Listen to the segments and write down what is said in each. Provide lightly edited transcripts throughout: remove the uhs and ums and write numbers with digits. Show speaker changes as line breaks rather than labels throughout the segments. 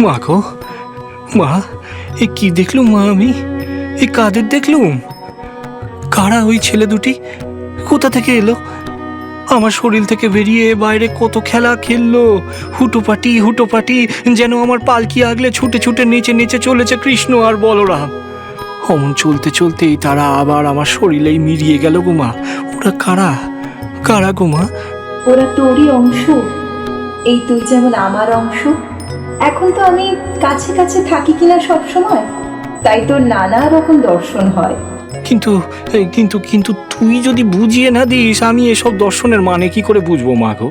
মা গো, মা, এ কি দেখলুম মা? আমি এ কাদের দেখলুম? কারা ওই ছেলে দুটি? কোথা থেকে এলো? আমার শরীর থেকে বেরিয়ে বাইরে কত খেলা খেললো, হুটোপাটি হুটোপাটি, যেন আমার পালকি আগলে ছুটে ছুটে নেচে নেচে চলেছে কৃষ্ণ আর বলরাম। অমন চলতে চলতেই তারা আবার আমার শরীরেই মিলিয়ে গেল গো মা। ওরা কারা? কারা গো মা?
ওরা তোরই অংশ, এই তুই যেমন আমার অংশ। এখন তো আমি কাছে কাছে থাকি কিনা সব সময়, তাই তোর নানা রকম দর্শন হয়।
কিন্তু কিন্তু কিন্তু তুই যদি বুঝিয়ে না দিস, আমি এসব দর্শনের মানে কি করে বুঝবো মা গো?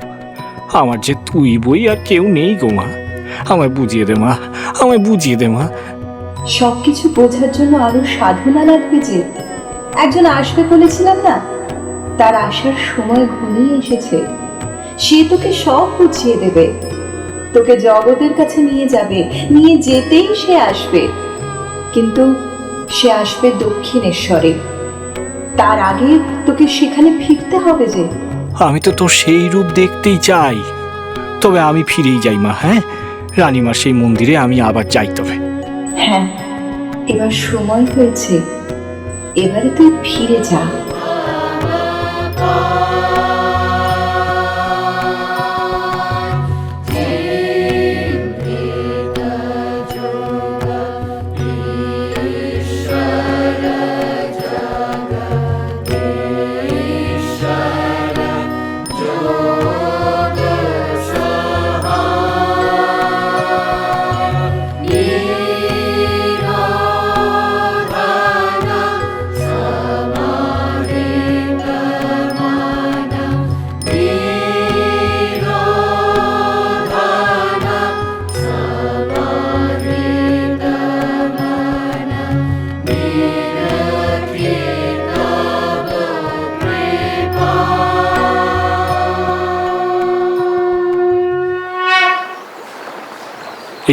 আমার যে তুই বই আর কেউ নেই গো মা। আমায় বুঝিয়ে দে মা, আমায় বুঝিয়ে দে মা।
সবকিছু বোঝার জন্য আরো সাধনা লাগবে যে। একজন আসবে বলেছিলাম না, তার আসার সময় ঘনিয়ে এসেছে। সে তোকে সব বুঝিয়ে দেবে, তোকে জগতের কাছে নিয়ে যাবে, নিয়ে যেতেই সে আসবে। কিন্তু সে আসবে দক্ষিণেশ্বরে, তার আগে তোকে সেখানে ফিরতে হবে যে।
আমি তো তোর সেই রূপ দেখতেই চাই। তবে আমি ফিরেই যাই মা। হ্যাঁ, রানীমার সেই মন্দিরে আমি আবার যাই। তবে
হ্যাঁ, এবার সময় হয়েছে, এবারে তুই ফিরে যা।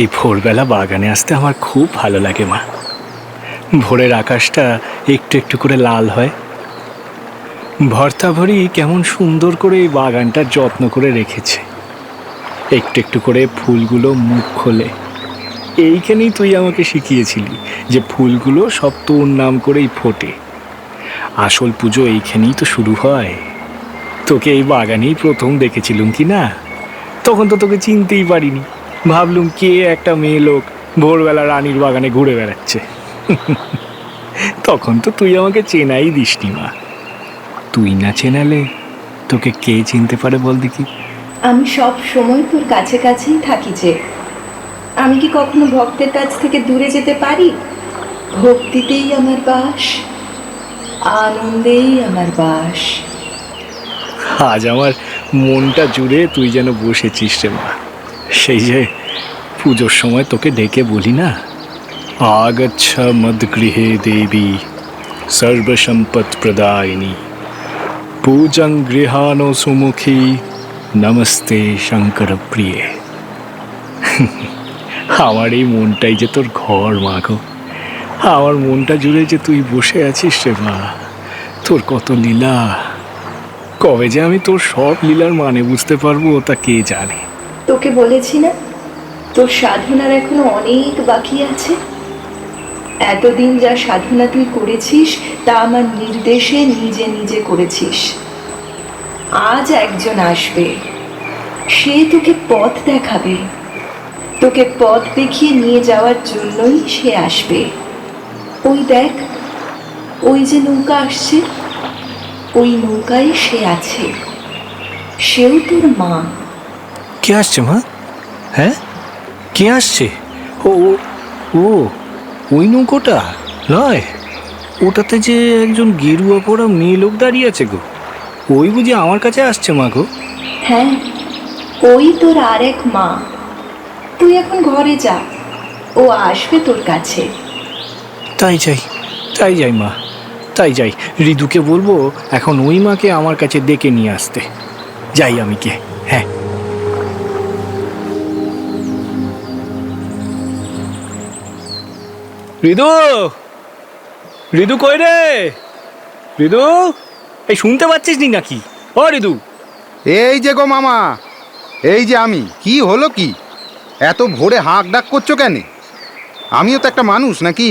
এই ভোরবেলা বাগানে আসতে আমার খুব ভালো লাগে মা। ভোরের আকাশটা একটু একটু করে লাল হয়। ভর্তাভরি কেমন সুন্দর করে এই বাগানটার যত্ন করে রেখেছে। একটু একটু করে ফুলগুলো মুখ খোলে। এইখানেই তুই আমাকে শিখিয়েছিলি যে ফুলগুলো সব তোর নাম করেই ফোটে। আসল পুজো এইখানেই তো শুরু হয়। তোকে এই বাগানেই প্রথম দেখেছিলুম কি না? তখন তো তোকে চিনতেই পারিনি। ভাবলুম কে একটা মেয়ে লোক ভোরবেলা রানীর বাগানে ঘুরে বেড়াচ্ছে। তখন তো তুই আমাকে চেনাই দিসনি মা। তুই না চেনালে তোকে কে চিনতে পারে বল দেখি?
আমি সব সময় তোর কাছে কাছেই থাকি যে। আমি কি কখনো ভক্তের কাছ থেকে দূরে যেতে পারি? ভক্তিতেই আমার বাস, আনন্দেই আমার বাস।
আজ আমার মনটা জুড়ে তুই যেন বসেছিস রে মা। সেই যে পুজোর সময় তোকে ডেকে বলি না, আগচ্ছা মদ্গৃহে দেবী সর্বসম্পদ প্রদায়িনী পূজং গৃহানো সুমুখী নমস্তে শঙ্কর প্রিয়ে। আমার এই মনটাই যে তোর ঘর মা গো। আমার মনটা জুড়ে যে তুই বসে আছিস রে মা। তোর কত লীলা, কবে যে আমি তোর সব লীলার মানে বুঝতে পারবো তা কে জানে।
তোকে বলেছি না, তোর সাধনার এখনো অনেক বাকি আছে। এতদিন যা সাধনা তুই করেছিস তা আমার নির্দেশে নিজে নিজে করেছিস। আজ একজন আসবে, সে তোকে পথ দেখাবে। তোকে পথ দেখিয়ে নিয়ে যাওয়ার জন্যই সে আসবে। ওই দেখ, ওই যে নৌকা আসছে, ওই নৌকায় সে আছে। সেও তোর মা।
কে আসছে মা? হ্যাঁ, কে আসছে? ও ও ওই নৌকোটা নয়, ওটাতে যে একজন গেরুয়া পরা মেয়ে লোক দাঁড়িয়ে আছে গো। ওই বুঝি আমার কাছে আসছে মা গো?
হ্যাঁ, ওই তোর আরেক মা। তুই এখন ঘরে যা, ও আসবে তোর কাছে।
তাই যাই, তাই যাই মা, তাই যাই। ঋতুকে বলবো এখন ওই মাকে আমার কাছে ডেকে নিয়ে আসতে। যাই আমি কে। হ্যাঁ, ঋতু, ঋতু কই রে? ঋতু, এই শুনতে পাচ্ছিস নি নাকি? ও ঋতু!
এই যে গো মামা, এই যে আমি। কি হলো কি? এত ভোরে হাঁক ডাক করছো কেন? আমিও তো একটা মানুষ নাকি?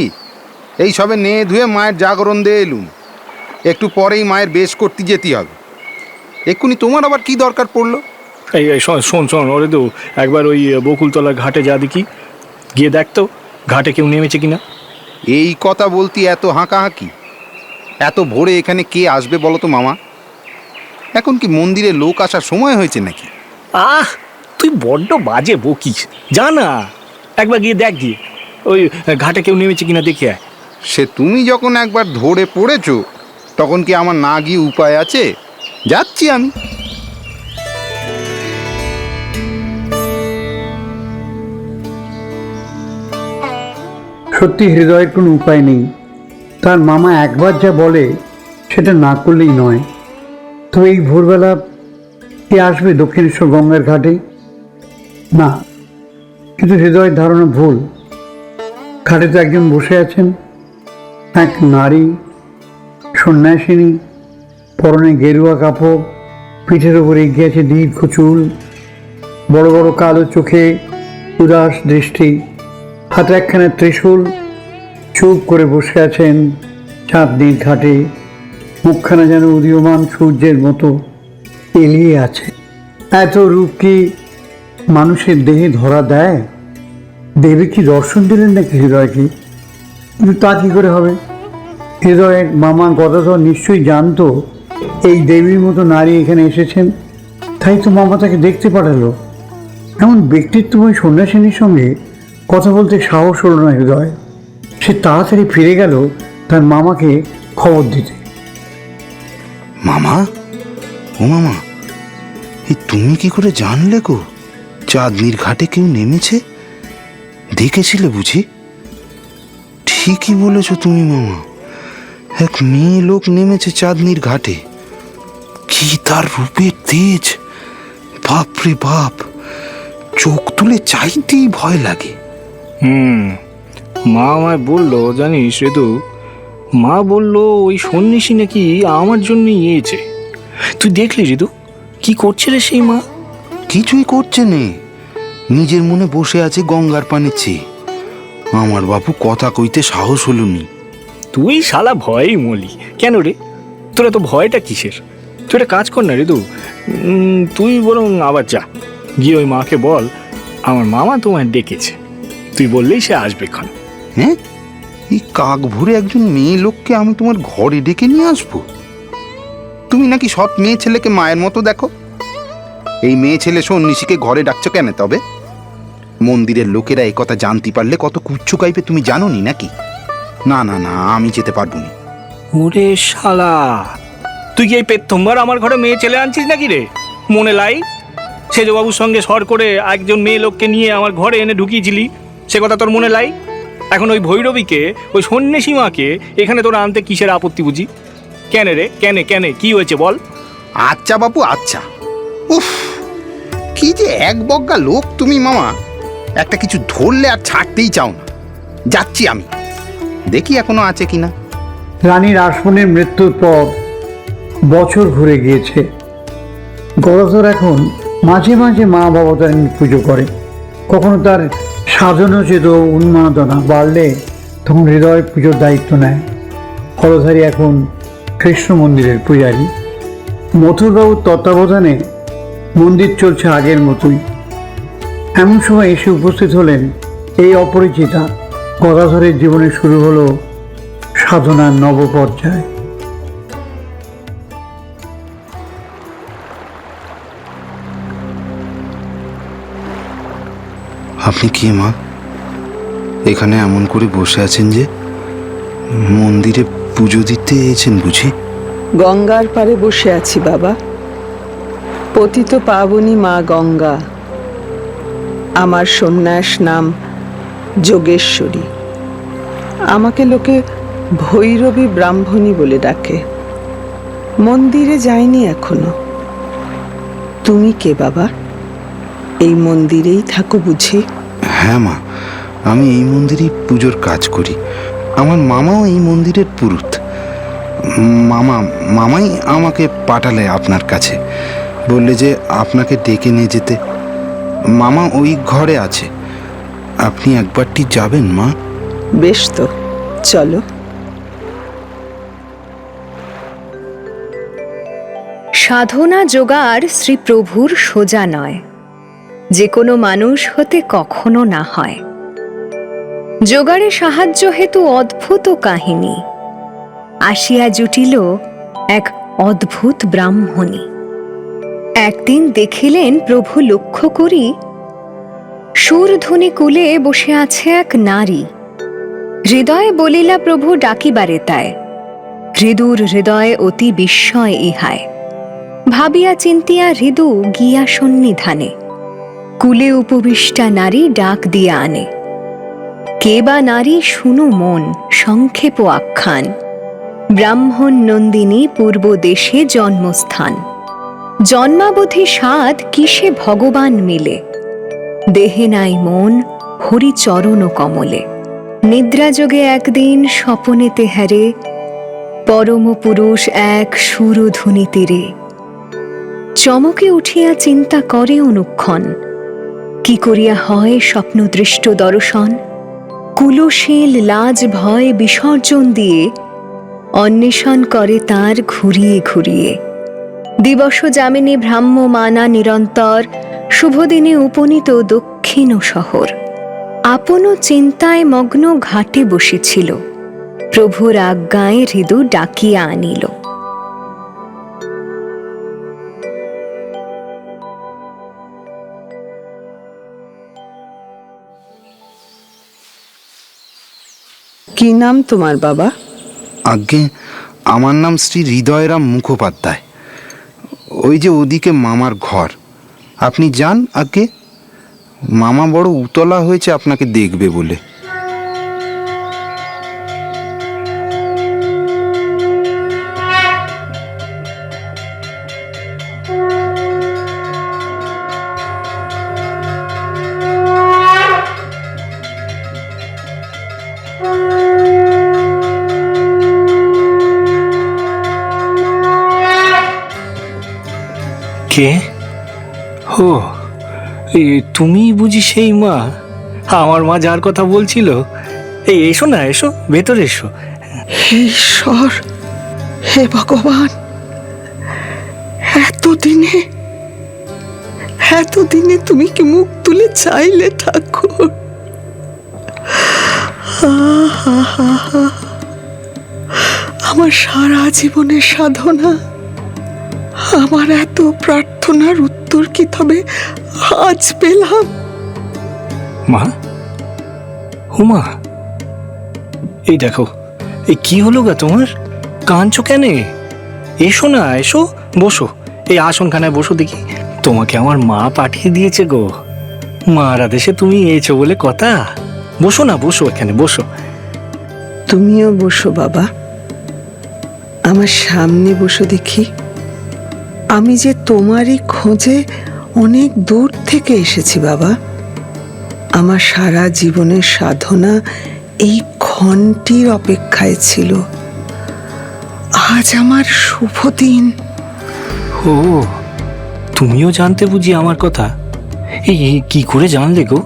এই সবে নেয়ে ধুয়ে মায়ের জাগরণ দিয়ে এলুম, একটু পরেই মায়ের বেশ করতে যেতে হবে। এক্ষুনি তোমার আবার কি দরকার পড়লো?
এই শোন শোন ওরে তো একবার ওই বকুলতলার ঘাটে যা দেখি, গিয়ে দেখ তো ঘাটে কেউ নেমেছে কিনা।
এই কথা বলতে এত হাঁকাহাঁকি? এত ভোরে এখানে কে আসবে বলো তো মামা? এখন কি মন্দিরে লোক আসার সময় হয়েছে নাকি?
আহ, তুই বড্ড বাজে বকিস, যা না একবার গিয়ে দেখ, গিয়ে ওই ঘাটে কেউ নেমেছে কিনা দেখে আয়।
সে তুমি যখন একবার ধরে পড়েছো তখন কি আমার না গিয়ে উপায় আছে? যাচ্ছি আমি।
সত্যি হৃদয়ের কোনো উপায় নেই। তার মামা একবার যা বলে সেটা না করলেই নয়। তো এই ভোরবেলা কে আসবে দক্ষিণেশ্বর গঙ্গার ঘাটে? না, কিন্তু হৃদয়ের ধারণা ভুল। ঘাটে তো একজন বসে আছেন, এক নারী, সন্ন্যাসিনী, পরনে গেরুয়া কাপড়, পিঠের ওপর এগিয়ে আছে দীর্ঘ চুল, বড় বড় কালো চোখে উদাস দৃষ্টি, হাতে একখানা ত্রিশূল, চুপ করে বসে আছেন চাঁদনির ঘাটে। মুখখানা যেন উদীয়মান সূর্যের মতো এলিয়ে আছে। এত রূপ কি মানুষের দেহে ধরা দেয়? দেবী কি দর্শন দিলেন নাকি হৃদয়কে? কিন্তু তা কী করে হবে? হৃদয়ের মামা গদাধর নিশ্চয়ই জানতো এই দেবীর মতো নারী এখানে এসেছেন, তাই তো মামা তাকে দেখতে পাঠালো। এমন ব্যক্তিত্বময় সন্ন্যাসিনীর সঙ্গে কথা বলতে সাহস হলো না হৃদয়। সে তাড়াতাড়ি ফিরে গেল তার মামাকে খবর দিতে।
মামা, ও মামা, এই তুমি কি করে জানলে গো চাঁদনির ঘাটে কেউ নেমেছে? দেখেছিলে বুঝি? ঠিকই বলেছ তুমি মামা, এক মেয়ে লোক নেমেছে চাঁদনির ঘাটে। কি তার রূপের তেজ! বাপরে বাপ, চোখ তুলে চাইতেই ভয় লাগে।
মা আমায় বললো, জানিস ঋতু, মা বললো ওই সন্ন্যাসী নাকি আমার জন্য ইয়েছে। তুই দেখলি ঋতু কি করছিলে সেই মা?
কিছুই করছে নে, নিজের মনে বসে আছে গঙ্গার পানে চেয়ে। আমার বাপু কথা কইতে সাহস হলো নি।
তুই শালা ভয়েই মলি কেন রে? তোরা তো ভয়টা কিসের? তুই একটা কাজ কর না ঋতু, তুই বরং আবার যা, গিয়ে ওই মাকে বল আমার মামা তোমায় ডেকেছে। তুই বললেই সে আসবে ক্ষণ।
হ্যাঁ, এই কাক ভরে একজন মেয়ে লোককে আমি তোমার ঘরে ডেকে নিয়ে আসবো? তুমি নাকি সৎ মেয়ে ছেলেকে মায়ের মতো দেখো। এই মেয়ে ছেলে সন্ন্যাসীকে ঘরে ডাকছো কেন তবে? মন্দিরের লোকেরা এই কথা জানতে পারলে কত কুচ্ছু গাইবে তুমি জানো নি নাকি? না না না, আমি যেতে পারবো না।
ওরে শালা, তুই কি এই প্রথমবার আমার ঘরে মেয়ে ছেলে আনছিস নাকি রে? মনে লাই সেজবাবুর সঙ্গে সর করে একজন মেয়ে লোককে নিয়ে আমার ঘরে এনে ঢুকিয়েছিলি, সে কথা তোর মনে লাই? এখন ওই ভৈরবীকে, ওই সন্ন্যাসী মাকে এখানে তোরা আনতে কিসের আপত্তি বুঝি? কেন রে, কেন কেন, কি হয়েছে বল?
আচ্ছা বাপু আচ্ছা। উফ, কি যে এক বজ্ঞা লোক তুমি মামা, একটা কিছু ধরলে আর ছাড়তেই চাও না। যাচ্ছি আমি, দেখি এখনো আছে কিনা।
রানী রাসমণির মৃত্যুর পর বছর ঘুরে গিয়েছে। গদাধর এখন মাঝে মাঝে মা ভবতারিণীর পুজো করে। কখনো তার সাধনোচিত উন্মাদনা বাড়লে তখন হৃদয় পুজোর দায়িত্ব নেয়। হলধারী এখন কৃষ্ণ মন্দিরের পূজারী। মথুরবাবুর তত্ত্বাবধানে মন্দির চলছে আগের মতোই। এমন সময় এসে উপস্থিত হলেন এই অপরিচিতা। গদাধরের জীবনে শুরু হলো সাধনার নব পর্যায়।
আপনি কি মা এখানে এমন করে বসে আছেন যে? মন্দিরে পুজো দিতে এসেছেন বুঝি?
গঙ্গার পাড়ে বসে আছি বাবা। পতিত পাবনী মা গঙ্গা। আমার সন্ন্যাস নাম যোগেশ্বরী। আমাকে লোকে ভৈরবী ব্রাহ্মণী বলে ডাকে। মন্দিরে যাইনি এখনো। তুমি কে বাবা? এই মন্দিরেই থাকো বুঝি?
হ্যাঁ মা, আমি এই মন্দিরেই পুজোর কাজ করি। আমার মামাও এই মন্দিরের পুরোহিত। মামাই আমাকে পাঠালে আপনার কাছে, বললে যে আপনাকে ডেকে নিয়ে যেতে। মামা ওই ঘরে আছে, আপনি একবারটি যাবেন মা?
বেশ তো, চলো।
সাধনা জোগাড় শ্রীপ্রভুর সোজা নয়, যে কোনো মানুষ হতে কখনো না হয়। জোগাড়ে সাহায্য হেতু অদ্ভুত কাহিনী আসিয়া জুটিল এক অদ্ভুত ব্রাহ্মণী। একদিন দেখিলেন প্রভু লক্ষ্য করি, সুরধ্বনি কূলে বসে আছে এক নারী। হৃদয়ে বলিলা প্রভু ডাকিবারে তায়, হৃদুর হৃদয়ে অতি বিস্ময় ইহায়। ভাবিয়া চিন্তিয়া হৃদু গিয়া সন্নিধানে, কুলে উপবিষ্টা নারী ডাক দিয়া আনে। কে বা নারী শুনু মন সংক্ষেপ আখ্যান, ব্রাহ্মণ নন্দিনী পূর্ব দেশে জন্মস্থান। জন্মাবধি সাধ কিসে ভগবান মিলে, দেহে নাই মন হরিচরণ কমলে। নিদ্রাযোগে একদিন স্বপনে তেহারে, পরম পুরুষ এক সুরধুনি তীরে। চমকে উঠিয়া চিন্তা করে অনুক্ষণ, কি করিয়া হয় স্বপ্নদৃষ্ট দর্শন। কুলশীল লাজ ভয় বিসর্জন দিয়ে, অন্বেষণ করে তার ঘুরিয়ে ঘুরিয়ে। দিবস যামিনী ব্রাহ্ম মানা নিরন্তর, শুভদিনে উপনীত দক্ষিণ শহর। আপন চিন্তায় মগ্ন ঘাটে বসেছিল, প্রভুর আজ্ঞায় হৃদু ডাকিয়া আনিল।
কি নাম তোমার বাবা?
আজ্ঞে, আমার নাম শ্রী হৃদয়রাম মুখোপাধ্যায়। ওই যে ওদিকে মামার ঘর, আপনি যান আজ্ঞে। মামা বড় উতলা হয়েছে আপনাকে দেখবে বলে।
কে? হো, তুমি বুঝি সেই মা, আমার মা যার কথা বলছিল? এই এসো না, এসো ভেতরে এসো।
হে ঈশ্বর, হে ভগবান, এতদিনে তুমি কি মুখ তুলে চাইলে ঠাকুর? আমার সারা জীবনের সাধনা, আমার এত প্রার্থনার উত্তর কি তবে আজ পেলাম?
মা, হুমা, এই দেখো, এই কি হলো গা তোমার? কাঁদছো কেন? এসো না, এসো বসো, এই আসনখানায় বসো দেখি। তোমাকে আমার মা পাঠিয়ে দিয়েছে গো, মার আদেশে তুমি এসো বলে কথা। বসো না, বসো, এখানে বসো।
তুমিও বসো বাবা, আমার সামনে বসো দেখি। আমি যে তোমারই খোঁজে অনেক দূর থেকে এসেছি বাবা। আমার সারা জীবনের সাধনা এই ক্ষণটির অপেক্ষায় ছিল। আজ আমার শুভ দিন।
ও, তুমিও জানতে বুঝি আমার কথা? এই কি করে জানলে গো?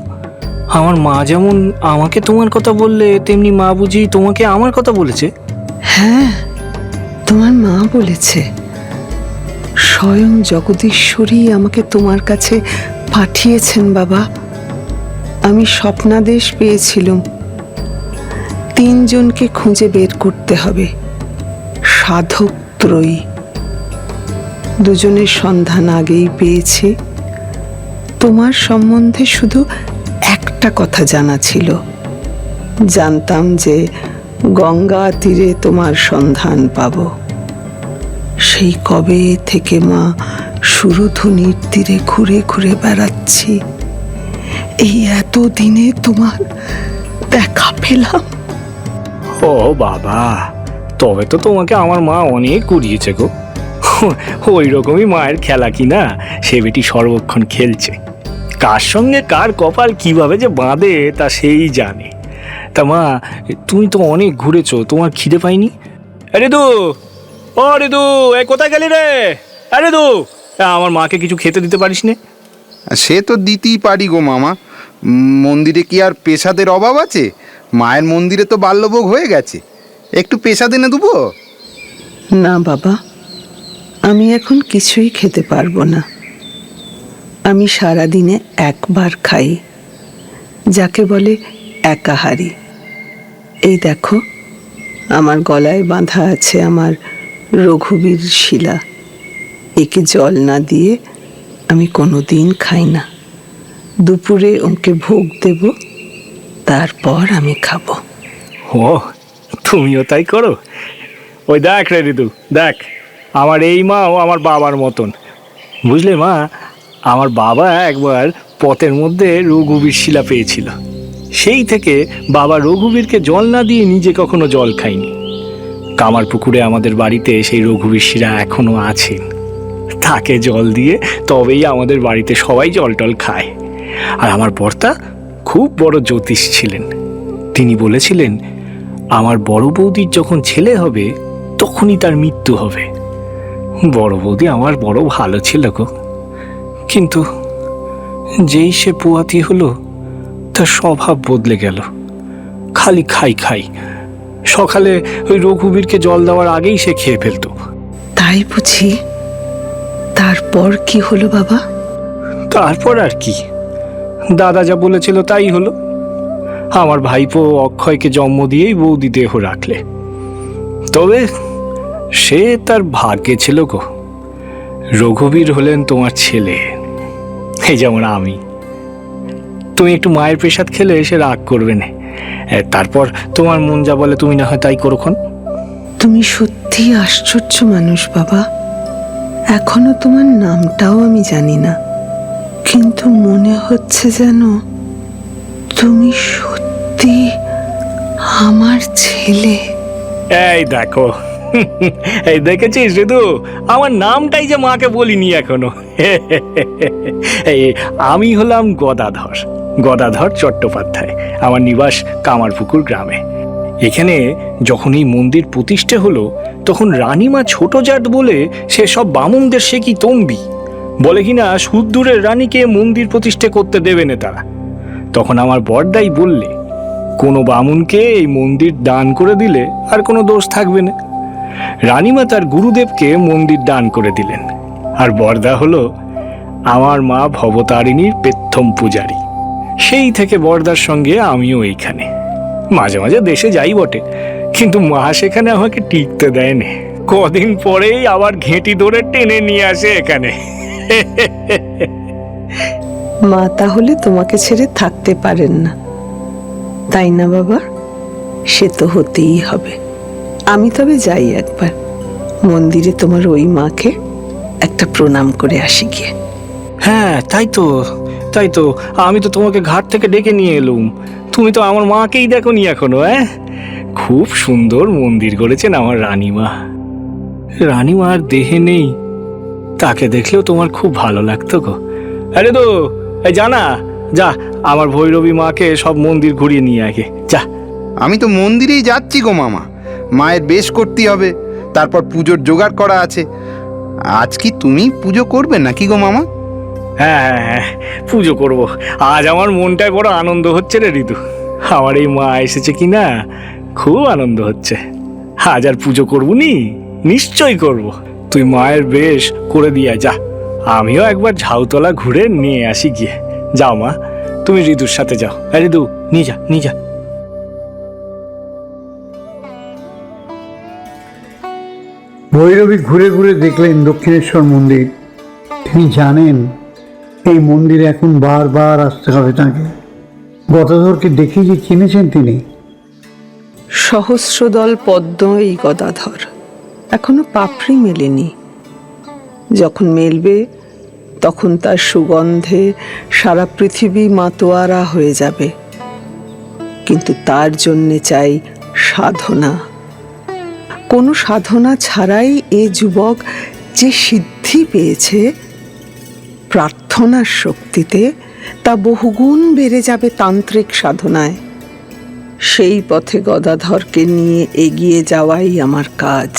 আমার মা যেমন আমাকে তোমার কথা বললে, তেমনি মা বুঝি তোমাকে আমার কথা বলেছে?
হ্যাঁ, তোমার মা বলেছে। স্বয়ং জগদীশ্বরী আমাকে তোমার কাছে পাঠিয়েছেন বাবা। আমি স্বপ্নাদেশ পেয়েছিলাম, 3 জনকে খুঁজে বের করতে হবে, সাধক ত্রয়ী। 2 জনের সন্ধান আগেই পেয়েছি। তোমার সম্বন্ধে শুধু একটা কথা জানা ছিল, জানতাম যে গঙ্গা তীরে তোমার সন্ধান পাব। সেই কবে থেকে মা সুরধুনির তীরে ঘুরে ঘুরে বেড়াচ্ছি। এই এত দিনে তোমার দেখা পেলাম।
ও বাবা, তবে তো তোমাকে আমার মা অনেক কুড়িয়েছে গো। ওই রকমই মায়ের খেলা কি না, সে বেটি সর্বক্ষণ খেলছে। কার সঙ্গে কার কপাল কিভাবে যে বাঁধে তা সেই জানে। তা মা, তুমি তো অনেক ঘুরেছো, তোমার খিদে পাইনি? আরে দু, ও রে দু, কোথায় গেলি রে? আরে দু, আমার মাকে কিছু খেতে দিতে পারিস নে?
সে তো দিতেই পারি গো মামা, মন্দিরে কি আর পেশাদের অভাব আছে? মায়ের মন্দিরে তো বাল্যভোগ হয়ে গেছে, একটু পেশাদ এনে দেবো?
না বাবা, আমি এখন কিছুই খেতে পারবো না। আমি সারাদিনে একবার খাই, যাকে বলে একাহারী। এই দেখো, আমার গলায় বাঁধা আছে আমার রঘুবীর শিলা। একে জল না দিয়ে আমি কোনোদিন খাই না। দুপুরে ওকে ভোগ দেব, তারপর আমি খাবো।
ও, তুমিও তাই করো? ওই দেখ রে ঋতু, দেখ, আমার এই মাও আমার বাবার মতন, বুঝলে মা? আমার বাবা একবার পথের মধ্যে রঘুবীর শিলা পেয়েছিল, সেই থেকে বাবা রঘুবীরকে জল না দিয়ে নিজে কখনো জল খায়নি। কামার পুকুরে আমাদের বাড়িতে সেই রঘুবীর শিলা এখনো আছেন, তাকে জল দিয়ে তবেই আমাদের বাড়িতে সবাই জল টল খায়। আর আমার বর্তা খুব বড় জ্যোতিষ ছিলেন, তিনি বলেছিলেন আমার বড় বৌদির যখন ছেলে হবে তখনই তার মৃত্যু হবে। বড় বৌদি আমার বড় ভালো ছিল গো, কিন্তু যেই সে পোয়াতি হলো তার স্বভাব বদলে গেল, খালি খাই খাই। সকালে ওই রঘুবীরকে জল দেওয়ার আগেই সে খেয়ে ফেলতো।
তাই বুঝি? তারপর কি হলো বাবা?
তারপর আর কি, দাদা যা বলেছিল তাই হলো। আমার ভাইপো অক্ষয়কে জন্ম দিয়েই বৌদি দেহ রাখলে। তবে সে তার ভাগ্যে ছিল গো, রঘুবীর হলেন তোমার ছেলে, এই যেমন আমি। তুমি একটু মায়ের প্রসাদ খেলে সে রাগ করবে না, তারপর তোমার মন যা বলে তুমি না হয় তাই করোখন।
তুমি সত্যি আশ্চর্য মানুষ বাবা। এখনো তোমার নামটাও আমি জানি না, কিন্তু মনে হচ্ছে যেন তুমি সত্যি আমার ছেলে।
এই দেখো, এই দেখেছিস ঋতু, আমার নামটাই যে মাকে বলিনি এখনো। এই আমি হলাম গদাধর, গদাধর চট্টোপাধ্যায়। আমার নিবাস কামারপুকুর গ্রামে। এখানে যখন এই মন্দির প্রতিষ্ঠা হলো তখন রানীমা ছোট জাত বলে সে সব বামুনদের সে কি তম্বি বলে কিনা সুদূরের রানীকে মন্দির প্রতিষ্ঠা করতে দেবে না তারা। তখন আমার বড়দাই বললে কোনো বামুনকে এই মন্দির দান করে দিলে আর কোনো দোষ থাকবে না। রানীমা তার গুরুদেবকে মন্দির দান করে দিলেন, আর বড়দা হলো আমার মা ভবতারিণীর পেত্থম পূজারী। সেই থেকে বড়দার সঙ্গে আমিও এইখানে। মাঝে মাঝে দেশে যাই বটে, কিন্তু মা সেখানে আমাকে টিকতে দেয় না। কদিন পরেই আবার ঘেঁটি ধরে টেনে নিয়ে আসে এখানে।
মা তাহলে তোমাকে ছেড়ে থাকতে পারেন না, তাই না বাবা? সে তো হতেই হবে। আমি তবে যাই একবার মন্দিরে, তোমার ওই মাকে একটা প্রণাম করে আসি গিয়ে।
হ্যাঁ, তাই তো, তাই তো। আমি তো তোমাকে ঘাট থেকে ডেকে নিয়ে এলুম, তুমি তো আমার মাকেই দেখো নি এখনো। খুব সুন্দর মন্দির করেছেন আমার রানীমা। রানীমা আর দেহে নেই, তাকে দেখলেও তোমার খুব ভালো লাগতো গো। আরে তো এই জানা, যা আমার ভৈরবী মাকে সব মন্দির ঘুরিয়ে নিয়ে আগে যা।
আমি তো মন্দিরেই যাচ্ছি গো মামা, মায়ের বেশ করতে হবে, তারপর পুজোর জোগাড় করা আছে। আজ কি তুমি পুজো করবে নাকি গো মামা?
হ্যাঁ হ্যাঁ হ্যাঁ, পুজো করব। আজ আমার মনটায় বড় আনন্দ হচ্ছে রে ঋতু, আমার এই মা এসেছে কি না, খুব আনন্দ হচ্ছে। আজ আর পুজো করবো নি? নিশ্চয়ই করব। তুই মায়ের বেশ করে দিয়ে যা, আমিও একবার ঝাউতলা ঘুরে নিয়ে আসি গিয়ে। যাও মা, তুমি ঋতুর সাথে যাও। ঋতু নিয়ে যা, নিয়ে যা।
ভৈরবী ঘুরে ঘুরে দেখলেন দক্ষিণেশ্বর মন্দির। তিনি জানেন এই মন্দিরে এখন বারবার আসতে হবে তাকে। গদাধরকে দেখে যে চিনেছেন তিনি।
সহস্রদল পদ্ম এই গদাধর, এখনো পাপড়ি মেলেনি। যখন মেলবে তখন তার সুগন্ধে সারা পৃথিবী মাতোয়ারা হয়ে যাবে। কিন্তু তার জন্যে চাই সাধনা। কোনো সাধনা ছাড়াই এ যুবক যে সিদ্ধি পেয়েছে, প্রার্থনার শক্তিতে তা বহুগুণ বেড়ে যাবে তান্ত্রিক সাধনায়। সেই পথে গদাধরকে নিয়ে এগিয়ে যাওয়াই আমার কাজ।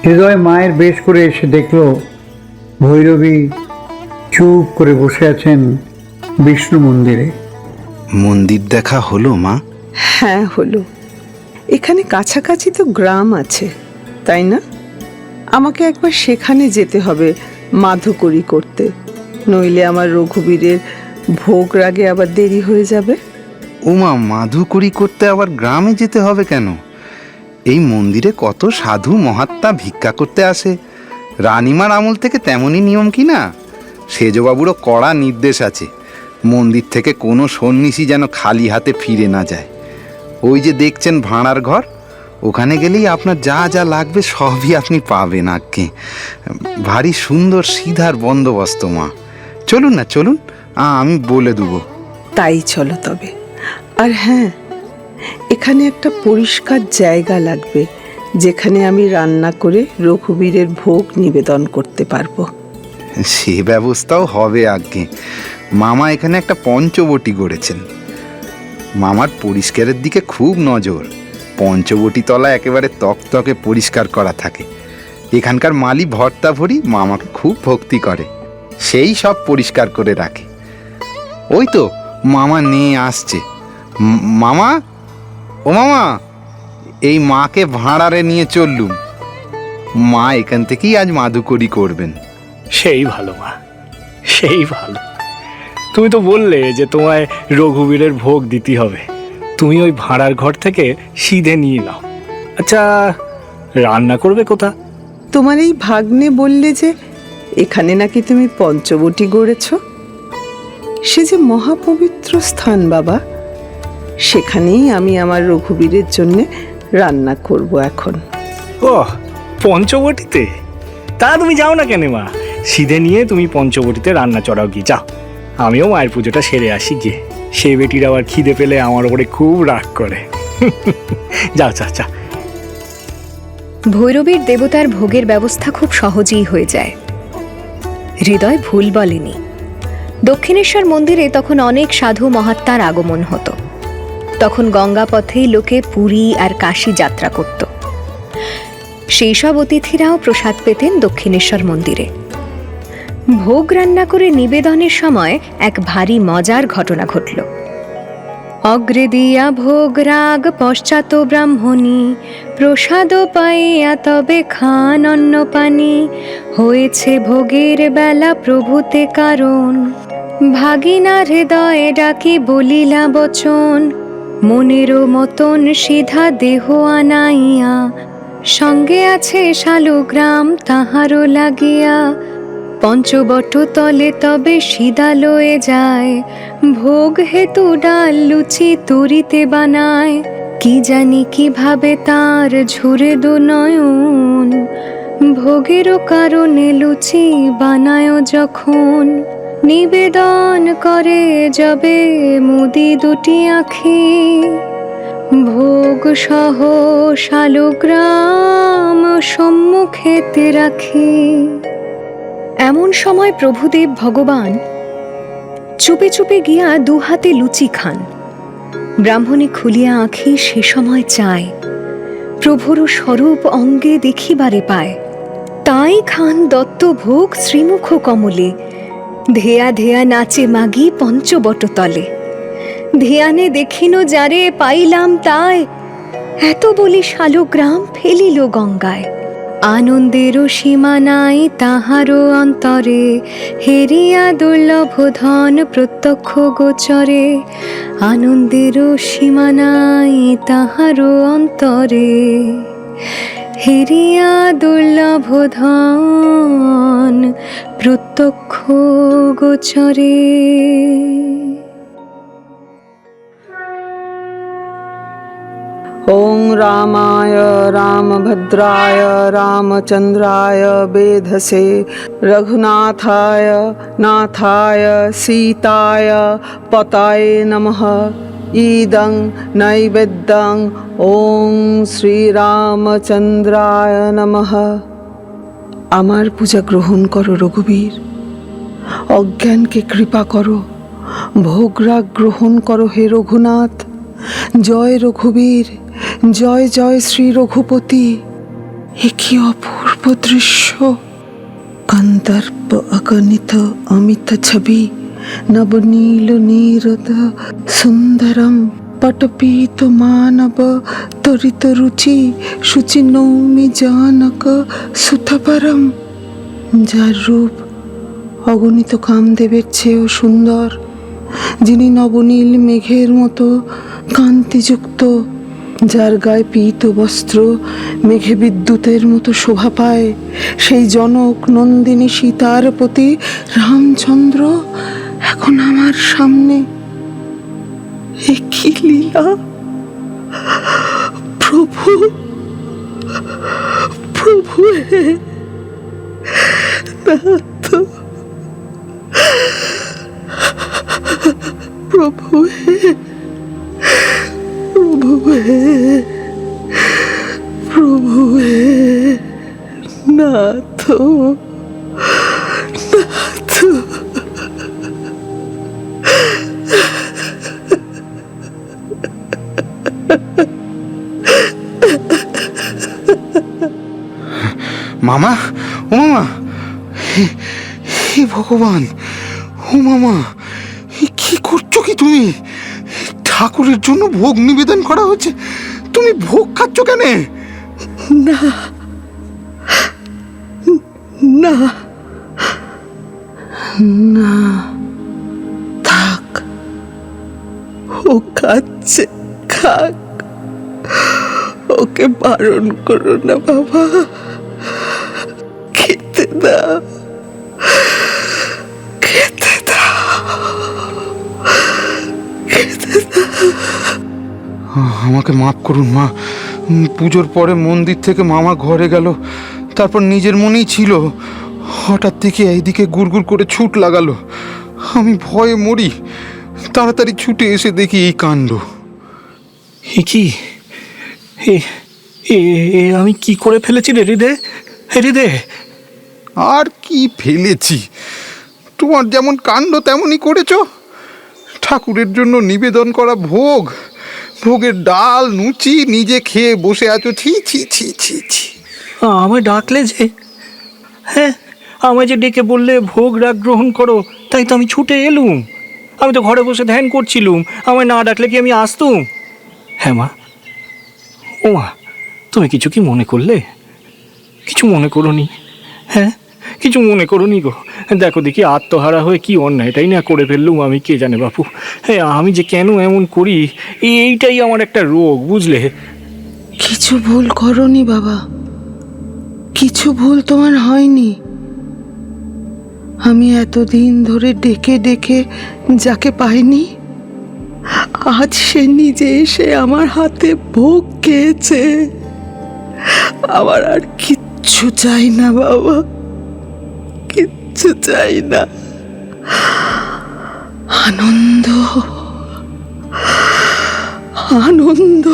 হৃদয় মায়ের বেশ করে এসে দেখল ভৈরবী চুপ করে বসে আছেন বিষ্ণু মন্দিরে।
মন্দির দেখা হলো মা?
হ্যাঁ হলো। এখানে কাছাকাছি তো গ্রাম আছে, তাই না? আমাকে একবার সেখানে যেতে হবে মাধুকরী করতে, নইলে আমার রঘুবীরের ভোগ রাগে আবার দেরি হয়ে যাবে।
ওমা, মাধুকরী করতে আবার গ্রামে যেতে হবে কেন? এই মন্দিরে কত সাধু মহাত্মা ভিক্ষা করতে আসে। রানীমার আমল থেকে তেমনই নিয়ম কি না? সেজবাবুরও কড়া নির্দেশ আছে, মন্দির থেকে কোনো সন্ন্যাসী যেন খালি হাতে ফিরে না যায়। ওই যে দেখছেন ভাঁড়ার ঘর, ওখানে গেলেই আপনার যা যা লাগবে সবই আপনি পাবেন। আজ্ঞে, ভারী সুন্দর সিধার বন্দোবস্ত মা। চলুন না, চলুন, আমি বলে দেবো।
তাই চলো তবে। আর হ্যাঁ, এখানে একটা পরিষ্কার জায়গা লাগবে যেখানে আমি রান্না করে রঘুবীরের ভোগ নিবেদন করতে পারবো।
সে ব্যবস্থাও হবে আজ্ঞে। মামা এখানে একটা পঞ্চবটি গড়েছেন। মামার পরিষ্কারের দিকে খুব নজর। পঞ্চবটি তলা একেবারে তকতকে পরিষ্কার করা থাকে। এখানকার মালি ভর্তা ভরি মামাকে খুব ভক্তি করে, সেই সব পরিষ্কার করে রাখে। ওই তো মামা নিয়ে আসছে। মামা, ও মামা, এই মাকে ভাঁড়ারে নিয়ে চললুম। মা এখান থেকেই আজ মাধুকরী করবেন।
সেই ভালো মা, সেই ভালো। তুমি তো বললে যে তোমায় রঘুবীরের ভোগ দিতে হবে, তুমি ওই ভাঁড়ার ঘর থেকে সিধে নিয়ে নাও। আচ্ছা, রান্না করবে কোথা?
তোমার এই ভাগ্নে বললে যে এখানে নাকি তুমি পঞ্চবটি গড়েছ। সে যে মহাপবিত্র স্থান বাবা, সেখানেই আমি আমার রঘুবীরের জন্য রান্না করব এখন।
ও, পঞ্চবটিতে? তা তুমি যাও না কেন মা, সিধে নিয়ে তুমি পঞ্চবটিতে রান্না চড়াও গিয়ে যাও। আমিও মায়ের পুজোটা সেরে আসি গিয়ে। সে বেটির আবার খিদে পেলে আমার ওপরে খুব রাগ করে। যাও যা যা।
ভৈরবীর দেবতার ভোগের ব্যবস্থা খুব সহজেই হয়ে যায়। হৃদয় ভুল বলেনি। দক্ষিণেশ্বর মন্দিরে তখন অনেক সাধু মহাত্মার আগমন হতো। তখন গঙ্গা পথেই লোকে পুরী আর কাশী যাত্রা করত। সেই সব অতিথিরাও প্রসাদ পেতেন দক্ষিণেশ্বর মন্দিরে। ভোগ রান্না করে নিবেদনের সময় এক ভারী মজার ঘটনা ঘটল। অগ্রে দিয়া ভোগ রাগ পশ্চাৎ ব্রাহ্মণী, প্রসাদ পাইয়া তবে খান অন্ন পানি, হয়েছে ভোগের বেলা প্রভুতে কারণ, ভাগিনা হৃদয়ে ডাকি বলিলা বচন, মনেরও মতন সিধা দেহ আনাইয়া, সঙ্গে আছে শালুগ্রাম তাহারও লাগিয়া, পঞ্চবট তলে তবে সিদা লয়ে যায়, ভোগ হেতু ডাল লুচি তরিতে বানায়, কি জানি কিভাবে তার ঝুরে দু নয়ন, ভোগেরও কারণে লুচি বানায় যখন, নিবেদন করে যাবে মুদি দুটি আঁখি, ভোগ সহ শালুগ্রাম সম্মুখেতে রাখি। এমন সময় প্রভুদেব ভগবান চুপে চুপে গিয়া দুহাতে লুচি খান। ব্রাহ্মণী খুলিয়া আঁখি সে সময় চায়, প্রভুর স্বরূপ অঙ্গে দেখিবারে পায়, তাই খান দত্ত ভোগ শ্রীমুখ কমলে, ধেয়া ধেয়া নাচে মাগি পঞ্চবট তলে, ধ্যানে দেখিনো যারে পাইলাম তাই, এত বলি শালুগ্রাম ফেলিল গঙ্গায়, আনন্দেরও সীমা নাই তাহারও অন্তরে, হেরিয়া দুর্লভ ধন প্রত্যক্ষ গোচরে, আনন্দেরও সীমা নাই তাহারও অন্তরে, হেরিয়া দুর্লভ ধন প্রত্যক্ষ গোচরে।
ওং রামায় রামভদ্রায় রামচন্দ্রায় বেধসে, রঘুনাথায় নাথায় সীতায় পতায়ে নমঃ, ইদং নৈবেদ্যং ওং শ্রীরামচন্দ্রায় নমঃ। আমার পূজা গ্রহণ করো রঘুবীর, অজ্ঞানকে কৃপা করো, ভোগরাগ গ্রহণ করো হে রঘুনাথ। জয় রঘুবীর, জয় জয় শ্রী রঘুপতি। এ কি অপূর্ব দৃশ্য! কন্দর্প অগণিত অমিত ছবি নবনীল নীরদ সুন্দরম পটপীত মানব তরিত রুচি শুচি নৌমি জানক সুতপরম। যার রূপ অগণিত কামদেবের চেয়েও সুন্দর, যিনি নবনীল মেঘের মতো কান্তিযুক্ত, যার গায়ে পীত বস্ত্র মেঘে বিদ্যুতের মতো শোভা পায়, সেই জনক নন্দিনী সীতার প্রতি রামচন্দ্র এখন আমার সামনে। এ কি লীলা! প্রভু, প্রভু হে নাথ, প্রভু হে, প্রভু হে, প্রভু হে নাথ, নাথ।
মামা, ও মামা, হে ভগবান, ও মামা, কি করছো কি তুমি? ঠাকুরের জন্য ভোগ নিবেদন করা হচ্ছে, তুমি ভোগ খাচ্ছ কেন?
না, না, না, থাক, ও খাচ্ছে, খাক, ওকে বারণ করো না বাবা, খেতে দাও, খেতে দাও, খেতে দাও।
আমাকে মাফ করুন মা, পুজোর পরে মন্দির থেকে মামা ঘরে গেল, তারপর নিজের মনেই ছিল, হঠাৎ থেকে এইদিকে গুড়গুড় করে ছুট লাগালো। আমি ভয়ে মরি, তাড়াতাড়ি ছুটে এসে দেখি এই কাণ্ড।
এ কি, এ এ এ আমি কি করে ফেলেছি রে হৃদয়, হৃদয়?
আর কি ফেলেছি, তোমার যেমন কাণ্ড তেমনই করেছো। ঠাকুরের জন্য নিবেদন করা ভোগ, ভোগের ডাল লুচি নিজে খেয়ে বসে আছো। ছি ছি ছি ছি ছি।
আমায় ডাকলে যে, হ্যাঁ, আমায় যে ডেকে বললে ভোগ রাগ গ্রহণ করো, তাই তো আমি ছুটে এলুম। আমি তো ঘরে বসে ধ্যান করছিলুম, আমায় না ডাকলে কি আমি আসতুম? হ্যাঁ মা, ও মা, তুমি কিছু কি মনে করলে? কিছু মনে করোনি? হ্যাঁ, কিছু মনে করোনি গো? দেখো দেখি আত্মহারা হয়ে কি অন্যায়টাই না করে ফেললুম আমি, কে জানে বাপু। হ্যাঁ, আমি যে কেন এমন করি, এইটাই আমার একটা রোগ, বুঝলে?
কিছু ভুল করনি বাবা, কিছু ভুল তোমার হয়নি। আমি এতদিন ধরে ডেকে ডেকে যাকে পাইনি, আজ সে নিজে এসে আমার হাতে ভোগ খেয়েছে। আমার আর কিচ্ছু চাই না বাবা, কিচ্ছু চাই না। আনন্দ, আনন্দ,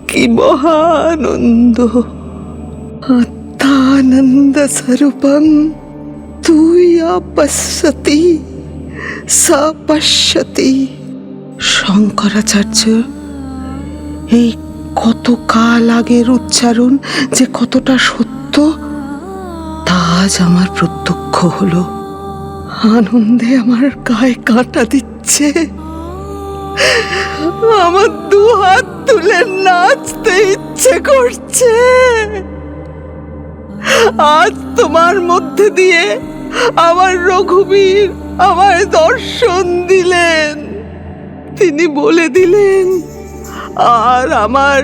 কি মহানন্দ। আত্মানন্দ স্বরূপং তুই পশ্যতি সা পশ্যতি। শঙ্করাচার্য এই কত কাল আগের উচ্চারণ যে কতটা সত্য, তা আজ আমার প্রত্যক্ষ হলো। আনন্দে আমার গায়ে কাঁটা দিচ্ছে, আমার দু হাত তুলে নাচতে ইচ্ছে করছে। আজ তোমার মধ্যে দিয়ে আমার রঘুবীর আমায় দর্শন দিলেন। তিনি বলে দিলেন আর আমার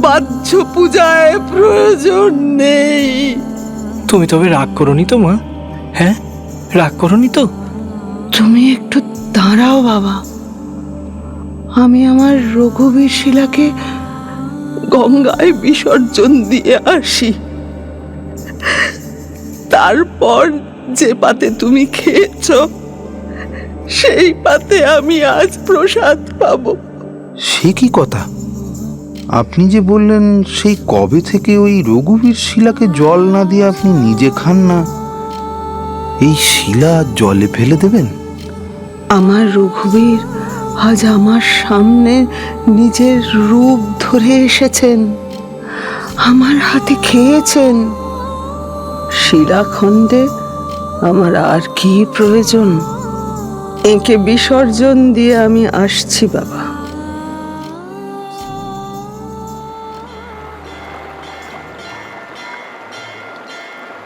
বাহ্য পূজায় প্রয়োজন নেই।
তুমি তবে রাগ করোনি তো মা? হ্যাঁ, রাগ করোনি তো?
তুমি একটু দাঁড়াও বাবা, আমি আমার রঘুবীর শিলাকে গঙ্গায় বিসর্জন দিয়ে আসি। তারপর যে পাতে তুমি খেয়েছ, সেই পাতে আমি আজ প্রসাদ পাবো।
সে কি কথা? আপনি যে বললেন সেই কবে থেকে ওই রঘুবীর শিলাকে জল না দিয়ে আপনি নিজে খান না, এই শিলা জলে ফেলে দেবেন?
আমার রঘুবীর আজ আমার সামনে নিজের রূপ ধরে এসেছেন, আমার হাতে খেয়েছেন। শিলাখণ্ডে আমার আর কি প্রয়োজন? একে বিসর্জন দিয়ে আমি আসছি বাবা।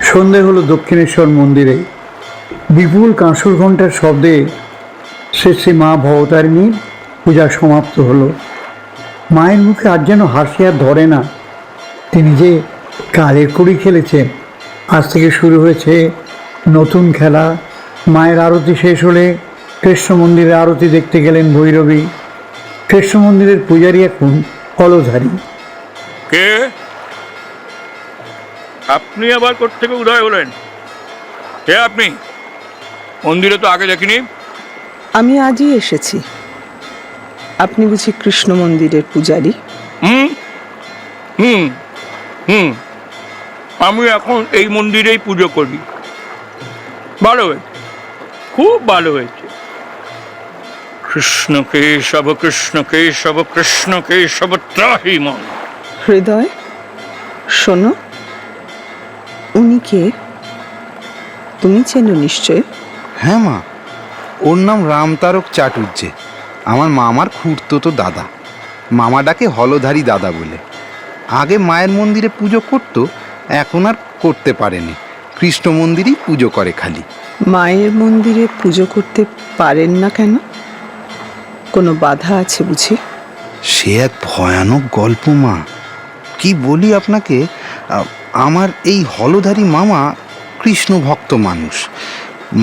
সন্ধে হলো দক্ষিণেশ্বর মন্দিরে। বিপুল কাঁসর ঘণ্টার শব্দে শ্রী মা ভবতারিণীর পূজা সমাপ্ত হলো। মায়ের মুখে আজ যেন হাসি আর ধরে না। তিনি যে কালের কড়ি খেলেছেন। আজ থেকে শুরু হয়েছে নতুন খেলা। মায়ের আরতি শেষ হলে কৃষ্ণ মন্দিরে আরতি দেখতে গেলেন ভৈরবী। কৃষ্ণ মন্দিরের পূজারী এখন হলধারী।
কে আপনি আবার কোত্থেকে উদয় হলেন? কে আপনি? মন্দিরে তো আগে দেখিনি।
আমি আজই এসেছি। আপনি বুঝি কৃষ্ণ মন্দিরের পূজারী?
হুম হুম হুম আমি এখন এই মন্দিরেই পুজো করি। ভালো হয়েছে, খুব ভালো হয়েছে। কৃষ্ণ কেশব কৃষ্ণ কেশব কৃষ্ণ কেশব ত্রাহি মন।
হৃদয়, শোনো, উনি কে? তুমি চেনো নিশ্চয়।
হ্যাঁ মা, ওর নাম রামতারক চাটুর্যে। আমার মামার খুড়তো দাদা। মামা ডাকে হলধারী দাদা বলে। আগে মায়ের মন্দিরে পুজো করতো, এখন আর করতে পারেনি। কৃষ্ণ মন্দিরেই পুজো করে খালি।
মায়ের মন্দিরে পুজো করতে পারেন না কেন? কোনো বাধা আছে বুঝি?
সে এক ভয়ানক গল্প মা। কি বলি আপনাকে, আমার এই হলধারী মামা কৃষ্ণ ভক্ত মানুষ।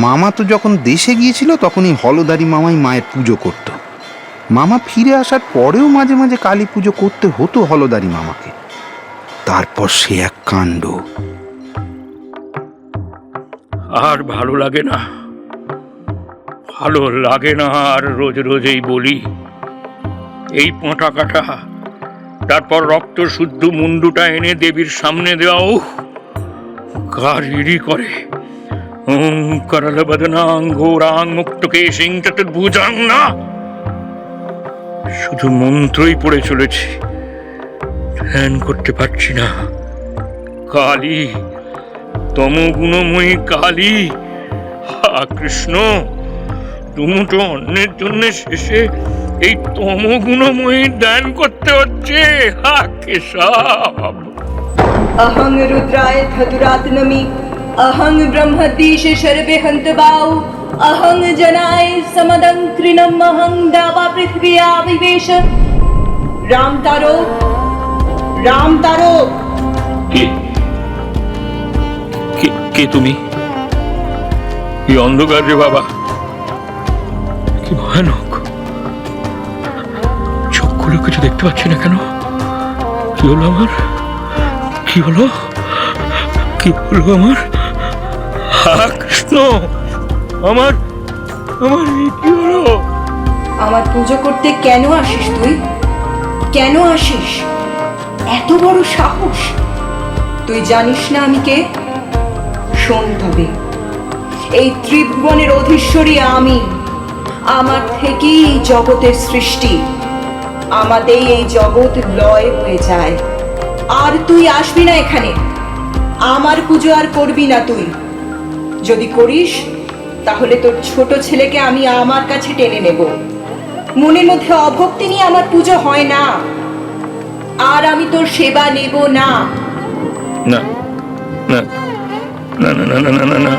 মামা তো যখন দেশে গিয়েছিল তখন এই হলধারী মামাই মায়ের পুজো করত। মামা ফিরে আসার পরেও মাঝে মাঝে কালী পুজো করতে হতো হলধারী মামাকে। তারপর সে এক কাণ্ড।
আর ভালো লাগে না, ভালো লাগে না আর রোজ রোজ এই বলি, এই পোঁটা কাটা, তারপর রক্ত শুদ্ধ মুন্ডুটা এনে দেবীর সামনে দেওয়াও গাড়ি করে। ওং করল বদনাং ঘোরাং মুক্তকে সিং চতুর্ভুজাং না। শুধু মন্ত্রই পড়ে চলেছি, ধ্যান করতে পারছি না। কালী, তমগুণময়ী কালী, হা কৃষ্ণ, তুমি তো অন্যের জন্য শেষে এই তমগুণময়ী ধ্যান করতে হচ্ছে। হা কেশব।
अहं रुद्राय धतुरात्नमि अहं ब्रह्मदीश शर्वे हन्तबाऊ अहं जनाय समदंकृणम् अहं दावा पृथिव्या विवेश। राम तारो, राम तारो।
কে কে কে তুমি? কি অন্ধকার রে বাবা, কি ভয়ানক। চোখ খুলে কিছু দেখতে পাচ্ছি না কেন? কি হলো আমার? কি হলো? কি হলো আমার? হা কৃষ্ণ, আমার আমার কি হলো?
আমার পুজো করতে কেন আসিস তুই? কেন আসিস? এত বড় সাহস! তুই জানিস না আমি কে? শোন তবে, এই ত্রিভুবনের অধীশ্বরী আমি। আমার থেকেই এই জগতের সৃষ্টি। আমাদের এই জগৎ লয় হয়ে যায়। আর তুই আসবি না এখানে। আমার পুজো আর করবি না তুই। যদি করিস তাহলে তোর ছোট ছেলেকে আমি আমার কাছে টেনে নেব। মনের মধ্যে অভক্তি নিয়ে আমার পুজো হয় না। আর আমি তোর সেবা নেব না।
না না না না না না না না,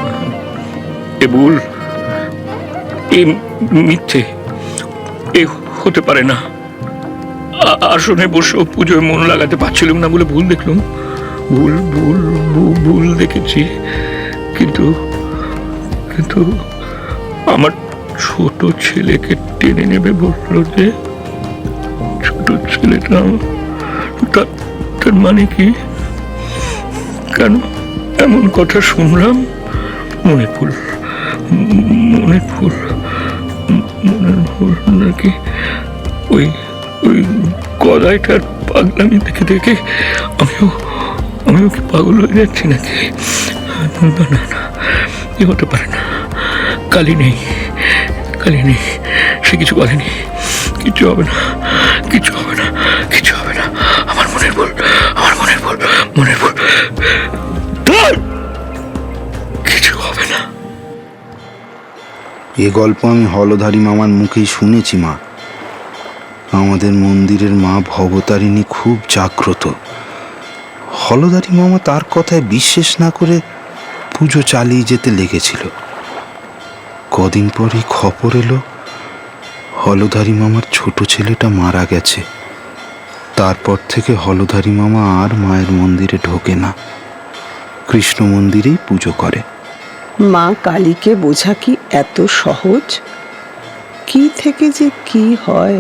এ ভুল, এ মিথ্যে, এ হতে পারে না। আসনে বসেও পুজোয় মন লাগাতে পারছিলাম না বলে ভুল দেখলাম। ভুল ভুল ভুল দেখেছি। কিন্তু কিন্তু আমার ছোট ছেলেকে টেনে নেবে বললো যে, ছোট ছেলেটা তার মানে কি? কেন এমন কথা শুনলাম? মনের ভুল, মনের ভুল, মনের ভুল নাকি? ওই ওই গদাইটার পাগলামি দেখে দেখে আমিও কি পাগল হয়ে যাচ্ছি নাকি? না না না, এ হতে পারে না। কালী নেই, কালী নেই, সে কিছু বলেনি। কিছু হবে না, কিছু হবে না, কিছু হবে না। আমার মনের ভুল, আমার মনের ভুল, মনের ভুল। কিছু হবে না।
এ গল্প আমি হলধারী মামার মুখেই শুনেছি মা। আমাদের মন্দিরের মা ভবতারিণী খুব জাগ্রত। হলধারী মামা তার কথায় বিশ্বাস না করে পুজো চালিয়ে যেতে লেগেছিল। কদিন পরই খবর এলো হলধারী মামার ছোট ছেলেটা মারা গেছে। তারপর থেকে হলধারী মামা আর মায়ের মন্দিরে ঢোকে না, কৃষ্ণ মন্দিরেই পুজো করে।
মা কালীকে বোঝা কি এত সহজ? কি থেকে যে কি হয়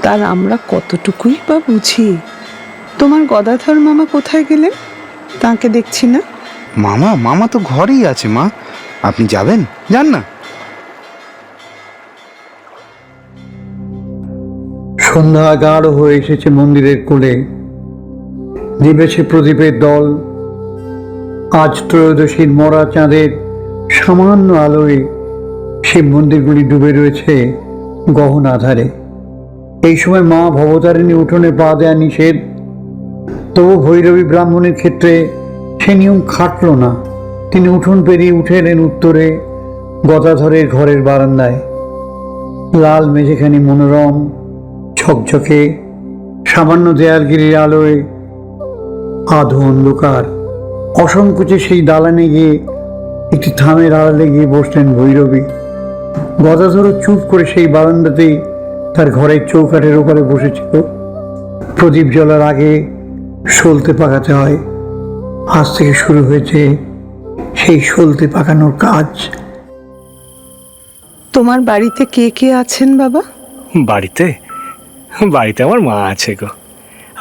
তার আমরা কতটুকুই বা বুঝি। তোমার গদাধর মামা কোথায় গেলেন? তাকে দেখছি না।
মামা তো ঘরেই আছে মা, আপনি যাবেন? যান না।
সন্ধ্যা গাঢ় হয়ে এসেছে মন্দিরের কোলে, নিবেছে প্রদীপের দল। আজ ত্রয়োদশীর মরা চাঁদের সামান্য আলোয় শিব মন্দিরগুলি ডুবে রয়েছে গহন আধারে। এই সময় মা ভবতারিণী উঠোনে পা দেয়া নিষেধ, তবু ভৈরবী ব্রাহ্মণের ক্ষেত্রে সে নিয়ম খাটল না। তিনি উঠোন পেরিয়ে উঠে এলেন উত্তরে গদাধরের ঘরের বারান্দায়। লাল মেঝেখানি মনোরম ঝকঝকে, সামান্য দেয়ালগিরির আলোয় আধো অন্ধকার। অসংকোচে সেই দালানে গিয়ে একটি থামের আড়ালে গিয়ে বসলেন ভৈরবী। গদাধরও চুপ করে সেই বারান্দাতেই তার ঘরের চৌকাঠের ওপরে বসেছিল। প্রদীপ জ্বলার আগে সলতে পাকাতে হয়। আজ থেকে শুরু হয়েছে সেই সলতে পাকানোর কাজ।
তোমার বাড়িতে কে কে আছেন বাবা?
বাড়িতে আমার মা আছে গো,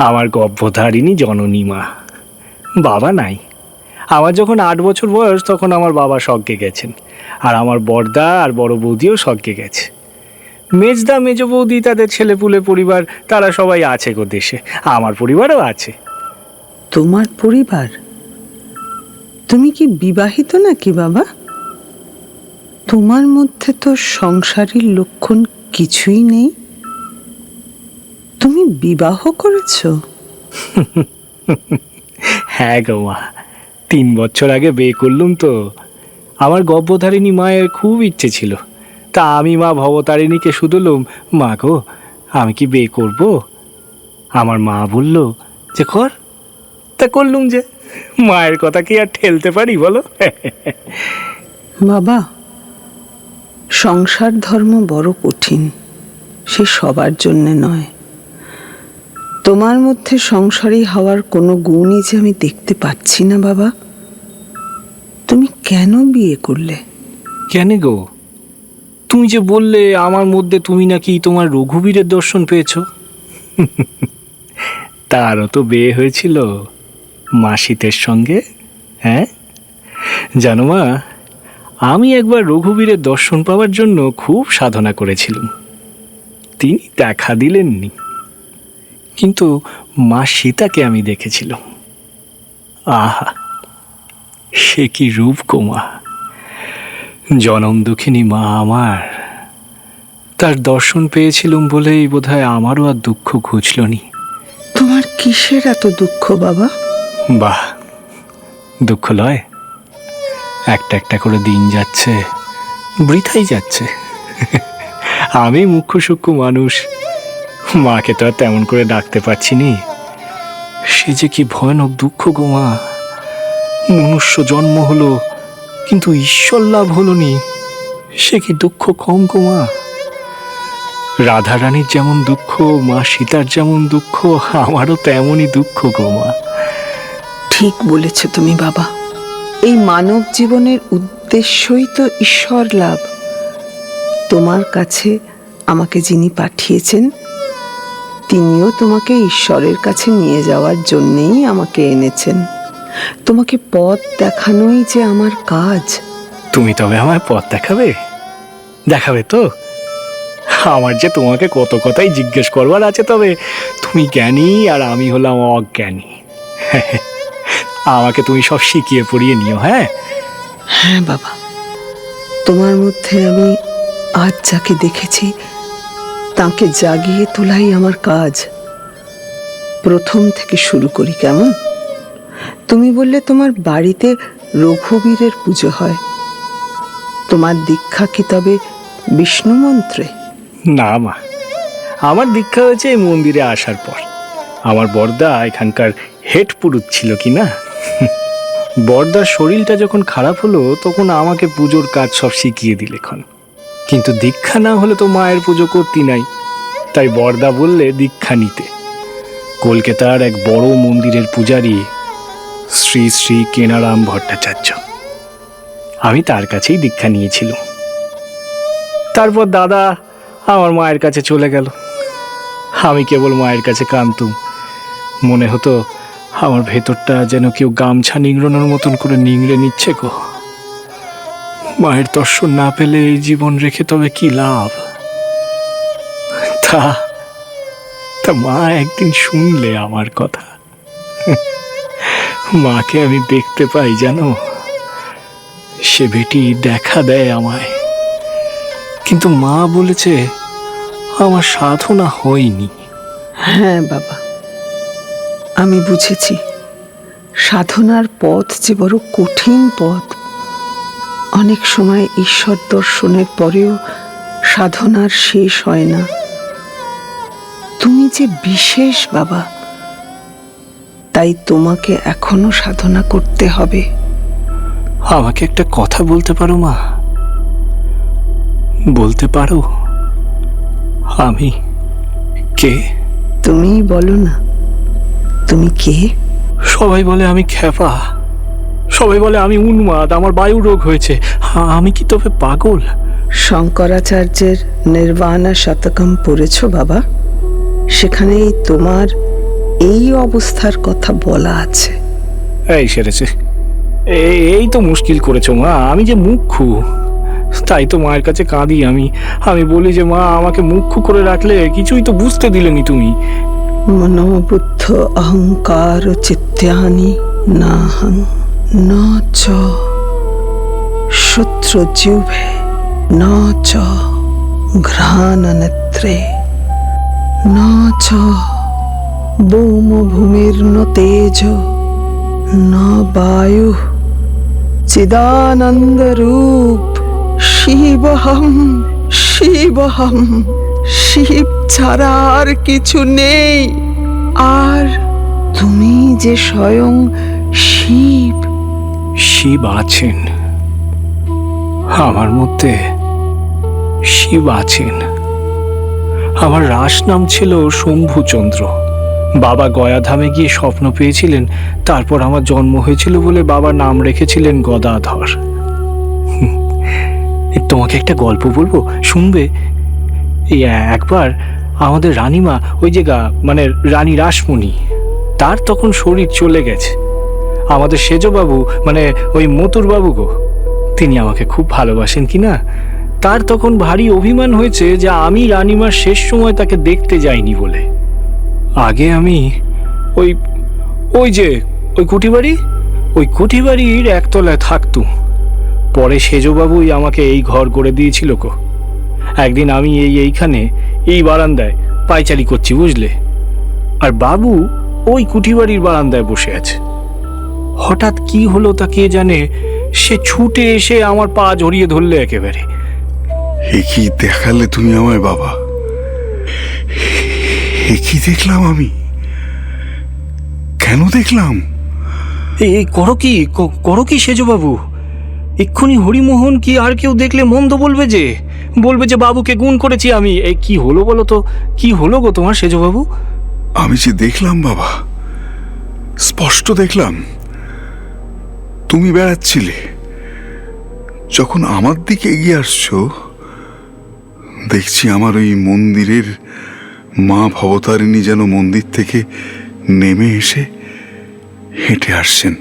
আমার গর্ভধারিণী জননী মা। বাবা নাই। আমার যখন 8 বছর বয়স তখন আমার বাবা স্বর্গে গেছেন, আর আমার বড়দা আর বড় বৌদিও স্বর্গে গেছে। মেজদা মেজ বৌদি তাদের ছেলেপুলে পরিবার তারা সবাই আছে গো দেশে। আমার পরিবারও আছে।
তোমার পরিবার? তুমি কি বিবাহিত নাকি বাবা? তোমার মধ্যে তো সংসারীর লক্ষণ কিছুই নেই। তুমি বিবাহ করেছো?
হ্যাঁ গো মা, 3 বছর আগে বিয়ে করলুম তো। আমার গর্ভধারিণী মায়ের খুব ইচ্ছে ছিল, তা আমি মা ভবতারিণীকে শুধুলুম, মা গো আমি কি বিয়ে করব? আমার মা বলল যে কর। তা করলুম যে। মায়ের কথা কি আর ঠেলতে পারি বলো?
বাবা, সংসার ধর্ম বড় কঠিন, সে সবার জন্যে নয়। তোমার মধ্যে সংসারী হওয়ার কোনো গুণই যে আমি দেখতে পাচ্ছি না বাবা। তুমি কেন বিয়ে করলে?
কেন গো? তুমি যে বললে আমার মধ্যে তুমি নাকি তোমার রঘুবীরের দর্শন পেয়েছো। তারও তো বিয়ে হয়েছিল মাসিতের সঙ্গে। হ্যাঁ জানো মা, আমি একবার রঘুবীরের দর্শন পাওয়ার জন্য খুব সাধনা করেছিলাম। তিনি দেখা দিলেননি, কিন্তু মা সীতাকে আমি দেখেছিলাম। আহা, সে কি রূপ গো মা! জনম দুঃখিনী মা আমার। তার দর্শন পেয়েছিলুম বলেই বোধহয় আমারও আর দুঃখ ঘুচল নি।
তোমার কিসের এত দুঃখ বাবা?
বাহ, দুঃখ লয়। একটা একটা করে দিন যাচ্ছে, বৃথাই যাচ্ছে। আমি মুখ্য সূক্ষ্ম মানুষ, মাকে তো আর তেমন করে ডাকতে পারছি নি। সে যে কি ভয়ানক দুঃখ গো মা! মনুষ্য জন্ম হলো কিন্তু ঈশ্বর লাভ হলো নি, সে কি দুঃখ কম গো মা? রাধারানীর যেমন দুঃখ, মা সীতার যেমন দুঃখ, আমারও তেমনই দুঃখ গো মা।
ঠিক বলেছ তুমি বাবা। এই মানব জীবনের উদ্দেশ্যই তো ঈশ্বর লাভ। তোমার কাছে আমাকে যিনি পাঠিয়েছেন তিনিও তোমাকে ঈশ্বরের কাছে নিয়ে যাওয়ার জন্যেই আমাকে এনেছেন। তোমাকে পথ দেখানোই যে আমার কাজ।
তুমি তবে আমায় পথ দেখাবে? দেখাবে তো? আমার যে তোমাকে কত কথাই জিজ্ঞেস করবার আছে, তবে তুমি জ্ঞানী আর আমি হলাম অজ্ঞানী। আমাকে তুমি সব শিখিয়ে পড়িয়ে নিও। হ্যাঁ
হ্যাঁ বাবা, তোমার মধ্যে আমি আজ যাকে দেখেছি তাকে জাগিয়ে তোলাই আমার কাজ। প্রথম থেকে শুরু করি কেমন? তুমি বললে তোমার বাড়িতে রঘুবীরের পুজো হয়। তোমার দীক্ষা কি তবে বিষ্ণু মন্ত্রে?
না মা, আমার দীক্ষা হয়েছে এই মন্দিরে আসার পর। আমার বড়দা এখানকার হেড পুরুত ছিল কি না। বড়দার শরীরটা যখন খারাপ হলো তখন আমাকে পুজোর কাজ সব শিখিয়ে দিলেখন। কিন্তু দীক্ষা না হলে তো মায়ের পুজো করতি নাই, তাই বড়দা বললে দীক্ষা নিতে। কলকাতার এক বড় মন্দিরের পূজারী শ্রী শ্রী কেনারাম ভট্টাচার্য, আমি তার কাছেই দীক্ষা নিয়েছিলাম। তারপর দাদা আমার মায়ের কাছে চলে গেল। আমি কেবল মায়ের কাছে কাঁদতুম। মনে হতো আমার ভেতরটা যেন কেউ গামছা নিংড়ানোর মতন করে নিংড়ে নিচ্ছে গো। মায়ের দর্শন না পেলে এই জীবন রেখে তবে কি লাভ? তা মা একদিন শুনলে আমার কথা। মাকে আমি দেখতে পাই জানো, সে বেটি দেখা দেয় আমায়। কিন্তু মা বলেছে আমার সাধনা হয়নি।
হ্যাঁ বাবা, আমি বুঝেছি সাধনার পথ যে বড় কঠিন পথ। অনেক সময় ঈশ্বর দর্শনের পরেও সাধনার শেষ হয় না। তুমি যে বিশেষ বাবা, তাই তোমাকে এখনো সাধনা করতে হবে।
আমাকে একটা কথা বলতে পারো মা? বলতে পারো আমি কে?
তুমি বলো না, তুমি কে?
সবাই বলে আমি খ্যাপা, সবাই বলে আমি উন্মাদ, আমার বায়ু রোগ হয়েছে। আমি কি তবে পাগল?
শঙ্করাচার্যের নির্বাণা শতকম পড়েছ বাবা? সেখানেই তোমার এই অবস্থার কথা বলা আছে।
এই সেরেছে, এই তো মুশকিল করেছো মা। আমি যে মুখ্যু, তাই তো মায়ের কাছে কাঁদি। আমি বলি যে মা আমাকে মুখ্যু করে রাখলে কিছুই তো বুঝতে দিলেনি তুমি।
মনোবুদ্ধ অহংকার চিত্যানি নাহং ন চ শত্রু জিহ্বে ন চ ঘ্রাণ নেত্রে ন চ ভৌম ভূমির্ন তেজ ন বায়ু চিদানন্দ রূপ শিবহম শিবহম। শিব ছাড়া আর কিছু নেই। আর তুমি যে স্বয়ং শিব।
শিব আছেন আমার মধ্যে, শিব আছেন। আমার রাস নাম ছিল শম্ভুচন্দ্র। বাবা গয়াধামে গিয়ে স্বপ্ন পেয়েছিলেন, তারপর আমার জন্ম হয়েছিল বলে বাবা নাম রেখেছিলেন গদাধর। তোমাকে একটা গল্প বলবো, শুনবে? এই একবার আমাদের রানীমা, ওই যে মানে রানী রাসমণি, তার তখন শরীর চলে গেছে। আমাদের সেজবাবু মানে ওই মতুর বাবু গো, তিনি আমাকে খুব ভালোবাসেন কিনা, তার তখন ভারী অভিমান হয়েছে যে আমি রানীমার শেষ সময় তাকে দেখতে যাইনি বলে। আগে আমি ওই যে ওই কুঠিবাড়ির একতলায় থাকতুম। পরে সেজবাবুই আমাকে এই ঘর করে দিয়েছিল গো। একদিন আমি এইখানে এই বারান্দায় পায়চারি করছি বুঝলে, আর বাবু ওই কুঠিবাড়ির বারান্দায় বসে আছে। হঠাৎ কি হলো তা কে জানে, সে ছুটে এসে আমার পা জড়িয়ে ধরলে একেবারে।
এ কি দেখালে তুমি আমায় বাবা? এ কি দেখলাম আমি? কেন দেখলাম?
এই করো কি সেজবাবু? এক্ষুনি হরিমোহন কি আর কেউ দেখলে মন্দ বলবে যে বাবুকে গুণ করেছি আমি। এই কি হলো বলো তো, কি হলো গো তোমার সেজবাবু?
আমি যে দেখলাম বাবা, স্পষ্ট দেখলাম তুমি বেড়াচ্ছিলে। যখন আমার দিকে এগিয়ে আসছো, দেখছি আমার ওই মন্দিরের মা ভবতারিণী যেন মন্দির থেকে নেমে এসে হেঁটে আসছেন।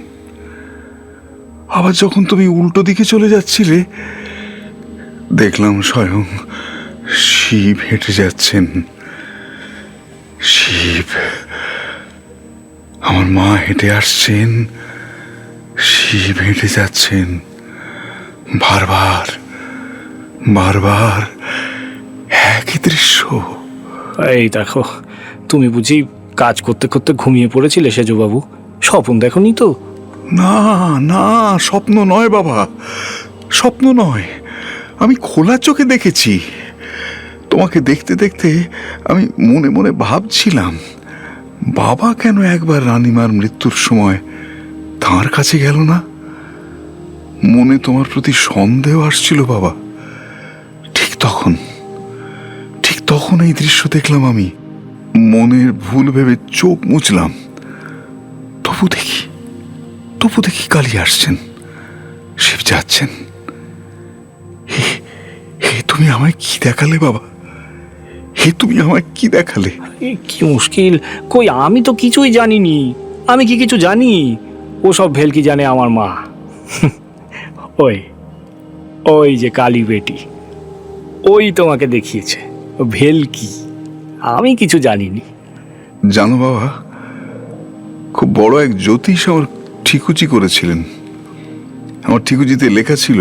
আবার যখন তুমি উল্টো দিকে চলে যাচ্ছিলে, দেখলাম স্বয়ং শিব হেঁটে যাচ্ছেন। শিব, আমার মা হেঁটে আসছেন, শিব হেঁটে যাচ্ছেন। বারবার বারবার একই দৃশ্য।
এই দেখো, তুমি বুঝি কাজ করতে করতে ঘুমিয়ে পড়েছিলে সেজবাবু? স্বপ্ন দেখোনি তো?
না না, স্বপ্ন নয় বাবা,
স্বপ্ন নয়, আমি খোলা চোখে দেখেছি। তোমাকে দেখতে দেখতে আমি মনে মনে ভাবছিলাম, বাবা কেন একবার রানীমার মৃত্যুর সময় তাঁর কাছে গেল না? মনে তোমার প্রতি সন্দেহ আসছিল বাবা। ঠিক তখন এই দৃশ্য দেখলাম আমি। মনের ভুল ভেবে চোখ মুছলাম। তবু দেখি কালী আসছেন, শিব যাচ্ছেন। হে তুমি আমায় কি দেখালে বাবা? হে তুমি আমায় কি দেখালে?
কি মুশকিল, কই আমি তো কিছুই জানিনি। আমি কি কিছু জানি? ও সব ভেলকি জানে আমার মা। ওই যে কালী বেটি, ওই তোমাকে দেখিয়েছে। ভেলকি, আমি কিছু জানিনি।
জানো বাবা, খুব বড় এক জ্যোতিষ আমার ঠিকুজি করেছিলেন। আমার ঠিকুজিতে লেখা ছিল,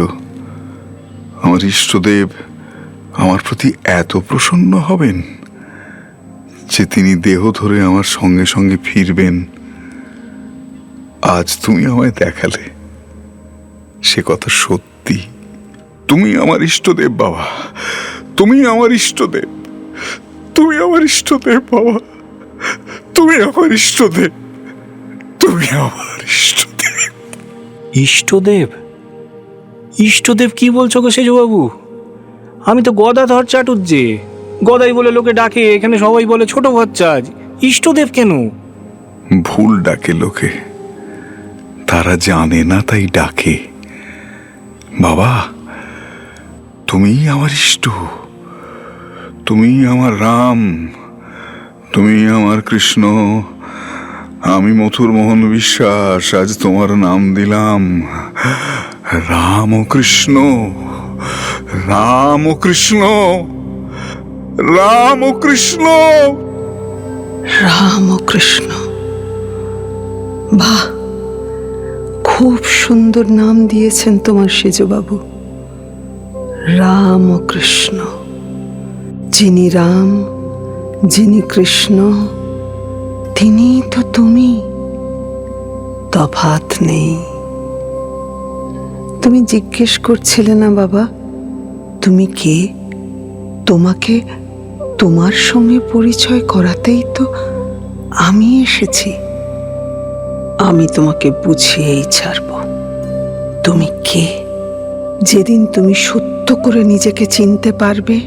আমার ইষ্টদেব আমার প্রতি এত প্রসন্ন হবেন যে তিনি দেহ ধরে আমার সঙ্গে সঙ্গে ফিরবেন। আজ তুমি আমায় দেখালে সে কথা সত্যি। তুমি আমার ইষ্টদেব বাবা, তুমি আমার ইষ্টদেব, তুমি আমার ইষ্টদেব বাবা, তুমি আমার ইষ্টদেব, তুমি আমার ইষ্টদেব।
ইষ্টদেব? ইষ্টদেব কি বলছো গো সেজবাবু? আমি তো গদাধর চাটুর্যে, গদাই বলে লোকে ডাকে, এখানে সবাই বলে ছোট ভচ্চাজ। ইষ্টদেব কেন?
ভুল ডাকে লোকে, তারা জানে না তাই ডাকে। বাবা, তুমি আমার ইষ্ট, তুমি আমার রাম, তুমি আমার কৃষ্ণ। আমি মথুর মোহন বিশ্বাস আজ তোমার নাম দিলাম রাম ও কৃষ্ণ, রাম ও কৃষ্ণ, রাম ও কৃষ্ণ।
রাম ও কৃষ্ণ, বাহ, খুব সুন্দর নাম দিয়েছেন তোমার সেজবাবু। রাম ও কৃষ্ণ, যিনি রাম, যিনি কৃষ্ণ, তিনি তো তুমি, তফাৎ নেই। তুমি জিজ্ঞেস করছিলে না বাবা, তুমি কে? তোমাকে তোমার সঙ্গে পরিচয় করাতেই তো আমি এসেছি। আমি তোমাকে বুঝিয়েই ছাড়ব তুমি কে। যেদিন তুমি সত্য করে নিজেকে চিনতে পারবে,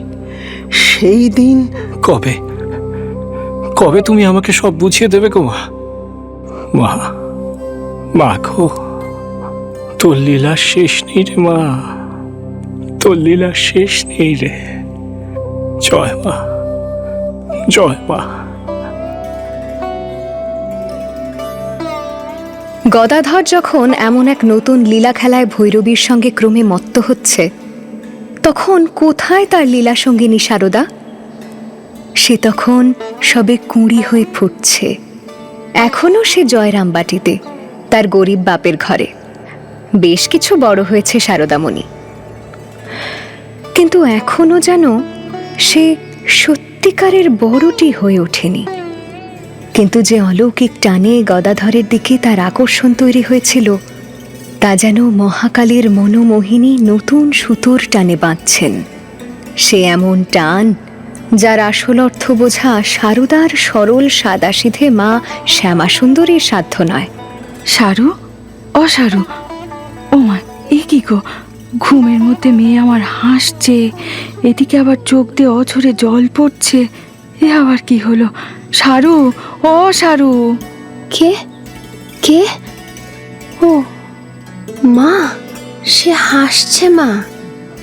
সেই দিন।
কবে কবে তুমি আমাকে সব বুঝিয়ে দেবে গো মা? মা, মা গো, তোর লীলা শেষ নেই রে মা, তোর লীলা শেষ নেই রে। জয় মা, জয় মা।
গদাধর যখন এমন এক নতুন লীলা খেলায় ভৈরবীর সঙ্গে ক্রমে মত্ত হচ্ছে, তখন কোথায় তার লীলা সঙ্গিনী সারদা? সে তখন সবে কুঁড়ি হয়ে ফুটছে। এখনো সে জয়রামবাটিতে, তার গরিব বাপের ঘরে। বেশ কিছু বড় হয়েছে সারদামণি, কিন্তু এখনো যেন সে সত্যিকারের বড়টি হয়ে ওঠেনি। কিন্তু যে অলৌকিক টানে গদাধরের দিকে তার আকর্ষণ তৈরি হয়েছিল, তা যেন মহাকালীর মনোমোহিনী নতুন সুতোর টানে বাঁধছেন। সে এমন টান যার আসল অর্থ বোঝা সারদার সরল সাদাসিধে মা শ্যামাসুন্দরীর সাধ্য নয়।
সারু, ও সারু, ও মা, এ কি গো? ঘুমের মধ্যে মেয়ে আমার হাসছে, এদিকে আবার চোখ দিয়ে অঝরে জল পড়ছে। এ আবার কি হলো? সারু, ও সারু।
কে কে? ও মা, সে হাসছে। মা,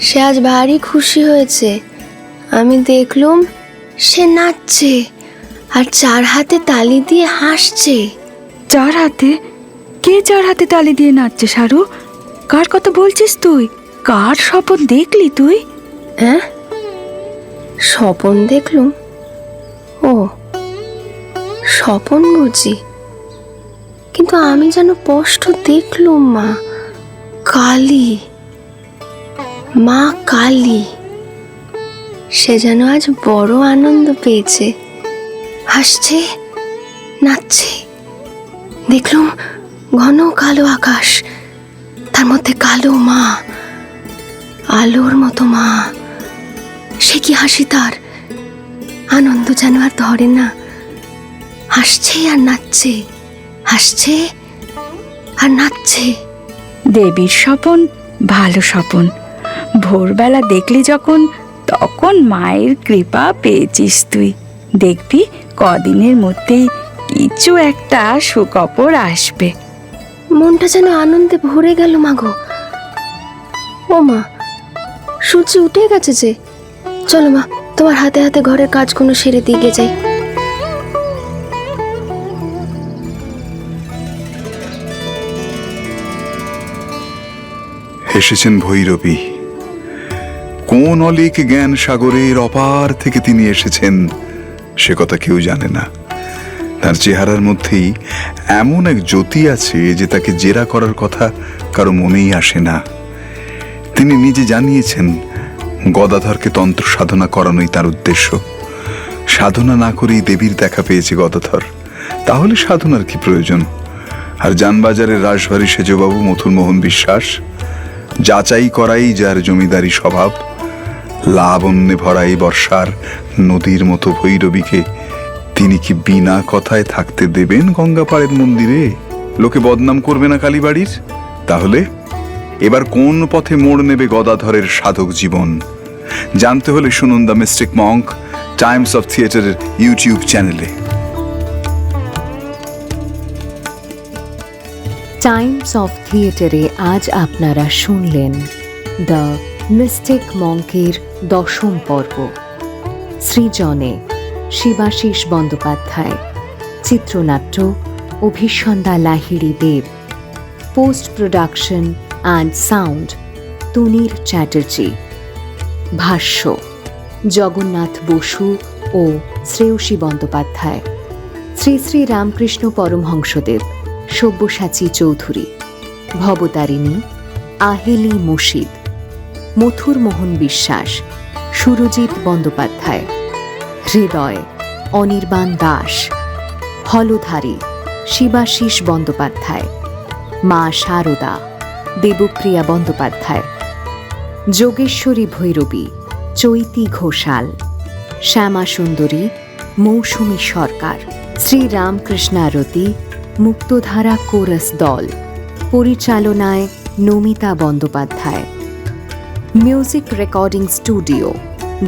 সে আজ ভারী খুশি হয়েছে। আমি দেখলুম সে নাচছে আর চার হাতে তালি দিয়ে হাসছে।
চার হাতে? কে চার হাতে তালি দিয়ে নাচছে সারু? কার কথা বলছিস তুই? কার স্বপন দেখলি তুই?
হ্যাঁ, স্বপন দেখলুম? ও, স্বপন বুঝি, কিন্তু আমি যেন স্পষ্ট দেখলুম মা কালী, মা কালী। সে যেন আজ বড় আনন্দ পেয়েছে, হাসছে, নাচছে। দেখলুম ঘন কালো আকাশ, তার মধ্যে কালো মা, আলোর মতো মা। সে কি হাসি তার, আনন্দ যেন আর ধরে না। হাসছে আর নাচছে, হাসছে আর নাচছে।
দেবীর স্বপন ভালো স্বপন। ভোরবেলা দেখলি যখন, তখন মায়ের কৃপা পেয়েছিস তুই। দেখবি কদিনের মধ্যেই কিছু একটা সুখবর আসবে।
মনটা যেন আনন্দে ভরে গেল মাগো। ও মা, সূর্য উঠে গেছে যে। চলো মা, তোমার হাতে হাতে ঘরের কাজগুলো সেরে দিয়ে যাই।
এসেছেন ভৈরবী। কোন অলিক জ্ঞান সাগরের অপার থেকে তিনি এসেছেন সে কথা কেউ জানে না। তার চেহারার মধ্যেই এমন এক জ্যোতি আছে যে তাকে জেরা করার কথা কারো মনেই আসে না। তিনি নিজে জানিয়েছেন গদাধরকে তন্ত্র সাধনা করানোই তার উদ্দেশ্য। সাধনা না করেই দেবীর দেখা পেয়েছে গদাধর, তাহলে সাধনার কি প্রয়োজন? আর জানবাজারের রাশভারী সেজবাবু মথুরমোহন বিশ্বাস, যাচাই করাই যার জমিদারি স্বভাব, লাবণ্যে ভরাই বর্ষার নদীর মতো ভৈরবীকে তিনি কি বিনা কথায় থাকতে দেবেন গঙ্গাপাড়ের মন্দিরে? লোকে বদনাম করবে না কালীবাড়ির? তাহলে এবার কোন পথে মোড় নেবে গদাধরের সাধক জীবন? জানতে হলে শুনুন the mystic Monk Times of থিয়েটারের ইউটিউব চ্যানেলে।
টাইমস অফ থিয়েটারে আজ আপনারা শুনলেন দ্য মিস্টিক মঙ্কের 10ম পর্ব। সৃজনে শিবাশিস বন্দ্যোপাধ্যায়, চিত্রনাট্য Abhisandhya Lahiri Deb, post production and sound Tunir Chatterjee, ভাষ্য জগন্নাথ বসু ও শ্রেয়সী বন্দ্যোপাধ্যায়, শ্রী শ্রী রামকৃষ্ণ পরমহংসদেব, সব্যসাচী চৌধুরী, ভবতারিণী আহেলি মুশিদ, মথুরমোহন বিশ্বাস, সুরজিৎ বন্দ্যোপাধ্যায়, হৃদয় অনির্বাণ দাস, হলধারী শিবাশিস বন্দ্যোপাধ্যায়, মা শারদা দেবপ্রিয়া বন্দ্যোপাধ্যায়, যোগেশ্বরী ভৈরবী চৈতি ঘোষাল, শ্যামা সুন্দরী মৌসুমী সরকার, শ্রী রামকৃষ্ণারতি মুক্তধারা কোরাস দল, পরিচালনায় Namita Bandyopadhyay, music recording studio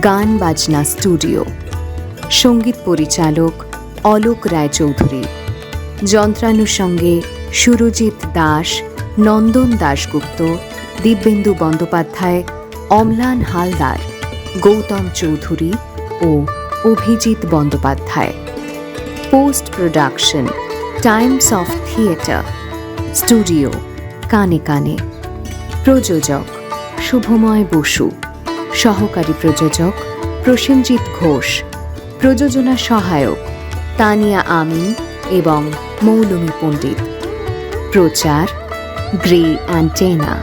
গান বাজনা স্টুডিও, সঙ্গীত পরিচালক অলোক রায়চৌধুরী, যন্ত্রানুষঙ্গে সুরজিৎ দাস, নন্দন দাশগুপ্ত, দিব্যেন্দু বন্দ্যোপাধ্যায়, অম্লান হালদার, গৌতম চৌধুরী ও Abhijit Bandyopadhyay. Post production Times of Theatre, studio কানে কানে। প্রযোজক শুভময় বসু, সহকারী প্রযোজক প্রসেনজিৎ ঘোষ, প্রযোজনা সহায়ক তানিয়া আমিন এবং মৌলমী পণ্ডিত। প্রচার গ্রে অ্যান্টেনা।